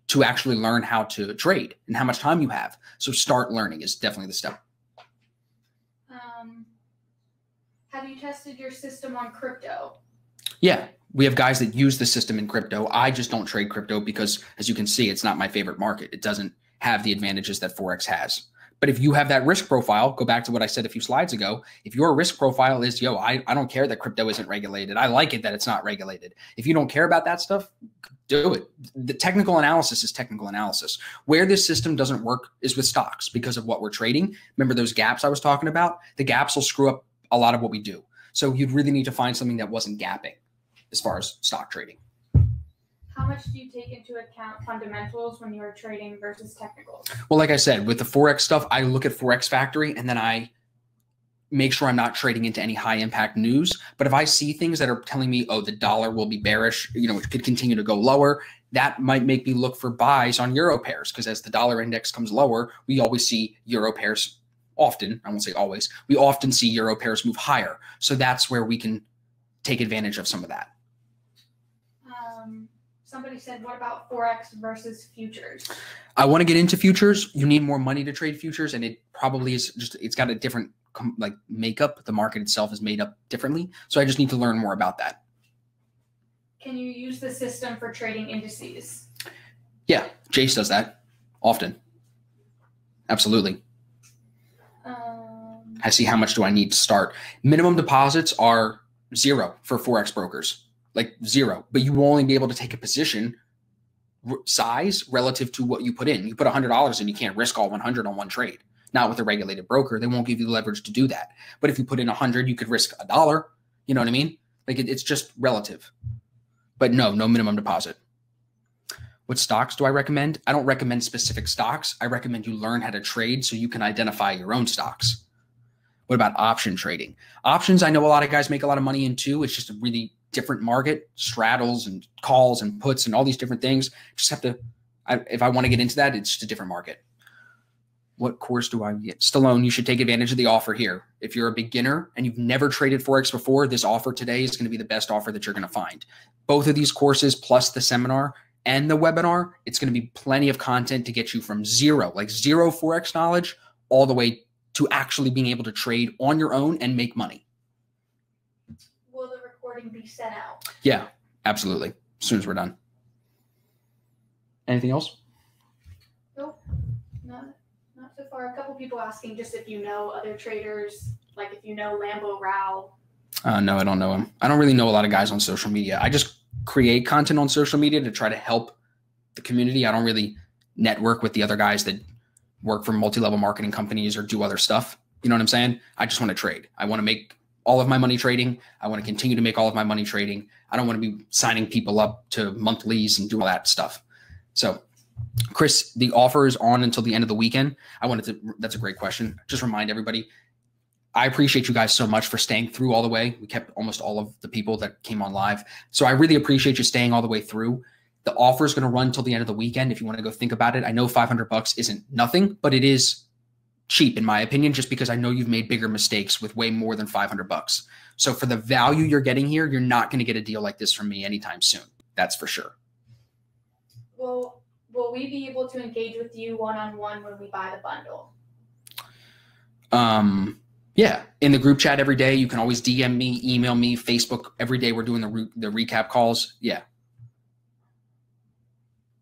to actually learn how to trade and how much time you have. So start learning is definitely the step. Have you tested your system on crypto? Yeah, we have guys that use the system in crypto. I just don't trade crypto because, as you can see, it's not my favorite market. It doesn't have the advantages that Forex has. But if you have that risk profile, go back to what I said a few slides ago. If your risk profile is, I don't care that crypto isn't regulated. I like it that it's not regulated. If you don't care about that stuff, do it. The technical analysis is technical analysis. Where this system doesn't work is with stocks because of what we're trading. Remember those gaps I was talking about? The gaps will screw up a lot of what we do. So you'd really need to find something that wasn't gapping as far as stock trading. How much do you take into account fundamentals when you're trading versus technicals? Well, like I said, with the Forex stuff, I look at Forex Factory and then I make sure I'm not trading into any high impact news. But if I see things that are telling me, the dollar will be bearish, it could continue to go lower, that might make me look for buys on euro pairs because as the dollar index comes lower, we always see euro pairs often. I won't say always. We often see euro pairs move higher. So that's where we can take advantage of some of that. Somebody said, what about Forex versus futures? I want to get into futures. You need more money to trade futures, and it probably is it's got a different makeup. The market itself is made up differently. So I just need to learn more about that. Can you use the system for trading indices? Yeah, Jace does that often. Absolutely. I see how much do I need to start. Minimum deposits are 0 for Forex brokers. 0, but you will only be able to take a position size relative to what you put in. You put $100 in, you can't risk all 100 on one trade. Not with a regulated broker. They won't give you the leverage to do that. But if you put in 100, you could risk $1. You know what I mean? It's just relative. But no minimum deposit. What stocks do I recommend? I don't recommend specific stocks. I recommend you learn how to trade so you can identify your own stocks. What about option trading? Options, I know a lot of guys make a lot of money in too. It's just a really different market, straddles and calls and puts and all these different things. Just have to, if I want to get into that, it's just a different market. What course do I get? Stallone, you should take advantage of the offer here. If you're a beginner and you've never traded Forex before, this offer today is going to be the best offer that you're going to find. Both of these courses plus the seminar and the webinar, it's going to be plenty of content to get you from zero Forex knowledge all the way to actually being able to trade on your own and make money. Will the recording be sent out? Yeah, absolutely. As soon as we're done. Anything else? Nope. Not so far. A couple people asking just if you know other traders, like if you know Lambo Rao. No, I don't know him. I don't really know a lot of guys on social media. I just create content on social media to try to help the community. I don't really network with the other guys that work for multi-level marketing companies or do other stuff. You know what I'm saying? I just want to trade. I want to make all of my money trading. I want to continue to make all of my money trading. I don't want to be signing people up to monthlies and do all that stuff. So Chris, the offer is on until the end of the weekend. That's a great question. Just remind everybody, I appreciate you guys so much for staying through all the way. We kept almost all of the people that came on live. So I really appreciate you staying all the way through. The offer is going to run till the end of the weekend. If you want to go think about it, I know $500 isn't nothing, but it is cheap in my opinion, just because I know you've made bigger mistakes with way more than $500. So for the value you're getting here, you're not going to get a deal like this from me anytime soon. That's for sure. Well, will we be able to engage with you one-on-one when we buy the bundle? Yeah, in the group chat every day. You can always DM me, email me, Facebook every day. We're doing the recap calls. Yeah.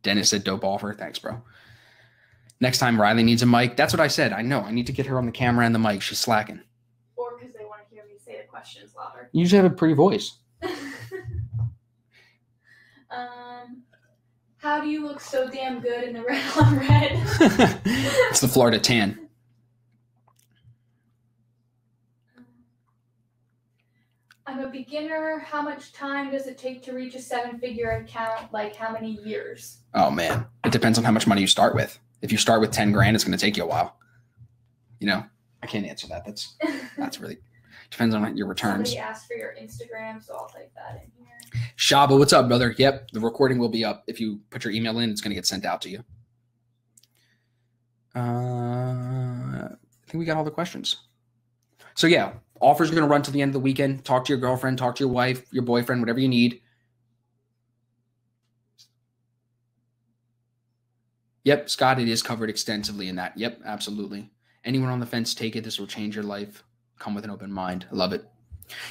Dennis said dope offer. Thanks, bro. Next time Riley needs a mic. That's what I said. I know. I need to get her on the camera and the mic. She's slacking. Or because they want to hear me say the questions louder. You usually have a pretty voice. How do you look so damn good in the red on red? It's the Florida tan. I'm a beginner. How much time does it take to reach a 7-figure account? Like how many years? Oh man, it depends on how much money you start with. If you start with 10 grand, it's going to take you a while. You know, I can't answer that. That's really depends on your returns. Somebody asked for your Instagram, so I'll type that in here. Shaba, what's up, brother? Yep, the recording will be up. If you put your email in, it's going to get sent out to you. I think we got all the questions. So yeah, offers are going to run till the end of the weekend. Talk to your girlfriend, talk to your wife, your boyfriend, whatever you need. Yep, Scott, it is covered extensively in that. Yep, absolutely. Anyone on the fence, take it. This will change your life. Come with an open mind. I love it.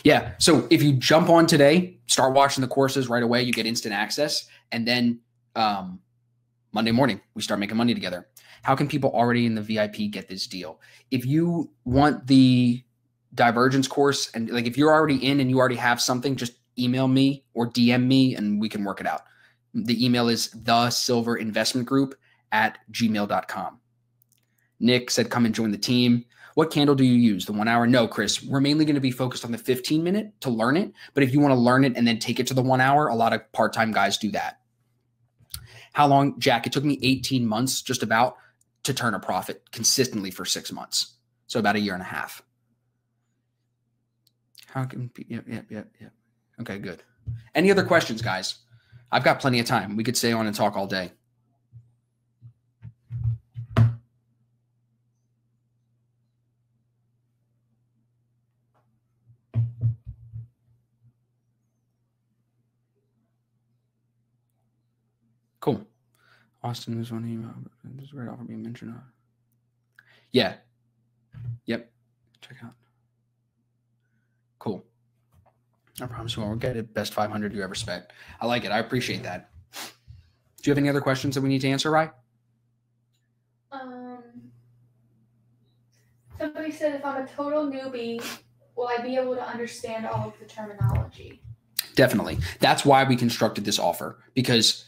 Yeah, so if you jump on today, start watching the courses right away, you get instant access. And then Monday morning, we start making money together. How can people already in the VIP get this deal? If you want the divergence course, and like if you're already in and you already have something, just email me or DM me and we can work it out. The email is thesilverinvestmentgroup@gmail.com. Nick said, come and join the team. What candle do you use? The 1 hour? No, Chris, we're mainly going to be focused on the 15-minute to learn it. But if you want to learn it and then take it to the 1 hour, a lot of part-time guys do that. How long, Jack? It took me 18 months just about to turn a profit consistently for 6 months. So about a year and a half. How can, yep. Okay, good. Any other questions, guys? I've got plenty of time. We could stay on and talk all day. Cool. Austin, there's one email. There's a great offer being mentioned. Yeah. Yep. Check out. Cool. I promise you, we'll get it. Best 500 you ever spent. I like it. I appreciate that. Do you have any other questions that we need to answer, Rye? Somebody said if I'm a total newbie, will I be able to understand all of the terminology? Definitely. That's why we constructed this offer, because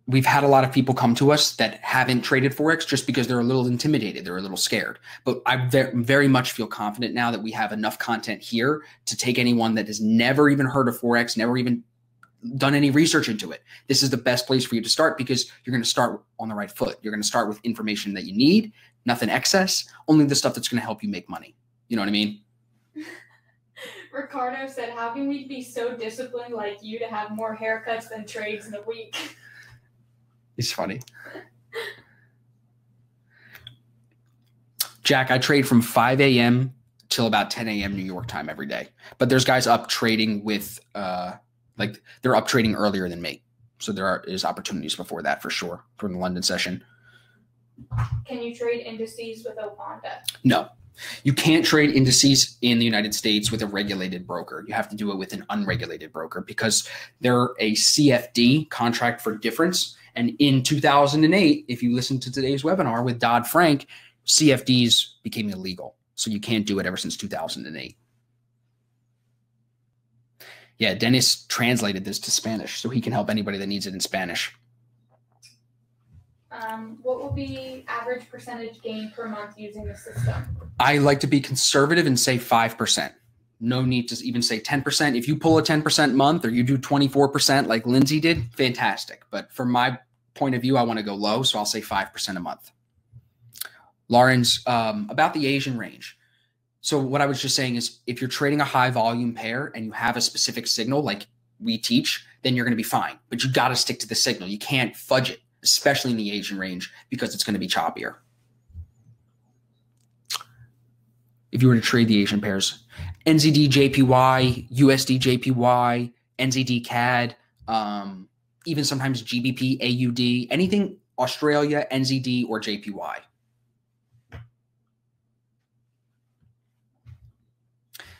we've had a lot of people come to us that haven't traded Forex just because they're a little intimidated. They're a little scared. But I very much feel confident now that we have enough content here to take anyone that has never even heard of Forex, never even done any research into it. This is the best place for you to start because you're going to start on the right foot. You're going to start with information that you need, nothing excess, only the stuff that's going to help you make money. You know what I mean? Ricardo said, how can we be so disciplined like you to have more haircuts than trades in a week? It's funny. Jack, I trade from 5 a.m. till about 10 a.m. New York time every day. But there's guys up trading with, they're up trading earlier than me. So is opportunities before that for sure for the London session. Can you trade indices with Oponda? No. You can't trade indices in the United States with a regulated broker. You have to do it with an unregulated broker because they're a CFD, contract for difference. And in 2008, if you listen to today's webinar with Dodd-Frank, CFDs became illegal. So you can't do it ever since 2008. Yeah, Dennis translated this to Spanish, so he can help anybody that needs it in Spanish. What will be average percentage gain per month using the system? I like to be conservative and say 5%. No need to even say 10%. If you pull a 10% month or you do 24% like Lindsay did, fantastic. But from my point of view, I want to go low, so I'll say 5% a month. Lawrence, about the Asian range. So what I was just saying is if you're trading a high volume pair and you have a specific signal like we teach, then you're going to be fine. But you got to stick to the signal. You can't fudge it, especially in the Asian range, because it's going to be choppier. If you were to trade the Asian pairs, NZD JPY, USD JPY, NZD CAD, even sometimes GBP, AUD, anything Australia, NZD, or JPY.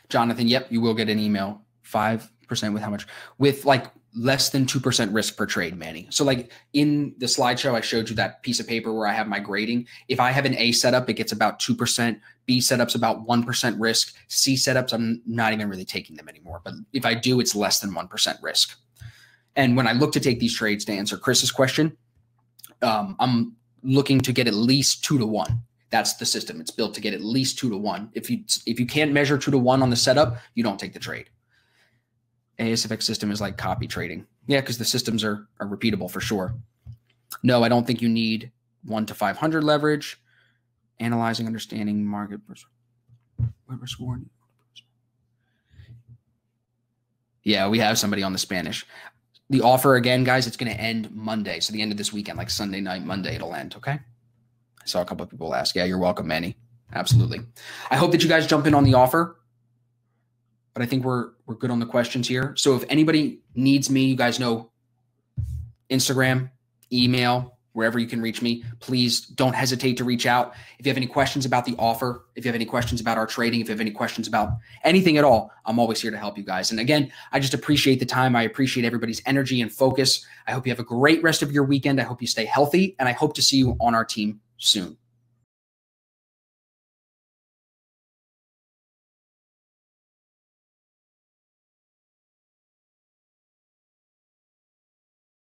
Jonathan, yep, you will get an email. 5% with how much? With like less than 2% risk per trade, Manny. So like in the slideshow, I showed you that piece of paper where I have my grading. If I have an A setup, it gets about 2%. B setup's about 1% risk. C setups, I'm not even really taking them anymore. But if I do, it's less than 1% risk. And when I look to take these trades, to answer Chris's question, I'm looking to get at least 2 to 1. That's the system. It's built to get at least 2 to 1. If you can't measure 2 to 1 on the setup, you don't take the trade. ASFX system is like copy trading. Yeah, because the systems are repeatable for sure. No, I don't think you need 1 to 500 leverage. Analyzing, understanding market. Yeah, we have somebody on the Spanish. The offer again, guys, it's going to end Monday. So the end of this weekend, like Sunday night, Monday, it'll end. Okay. I saw a couple of people ask. Yeah, you're welcome, Manny. Absolutely. I hope that you guys jump in on the offer, but I think we're good on the questions here. So if anybody needs me, you guys know Instagram, email, wherever you can reach me, please don't hesitate to reach out. If you have any questions about the offer, if you have any questions about our trading, if you have any questions about anything at all, I'm always here to help you guys. And again, I just appreciate the time. I appreciate everybody's energy and focus. I hope you have a great rest of your weekend. I hope you stay healthy, and I hope to see you on our team soon.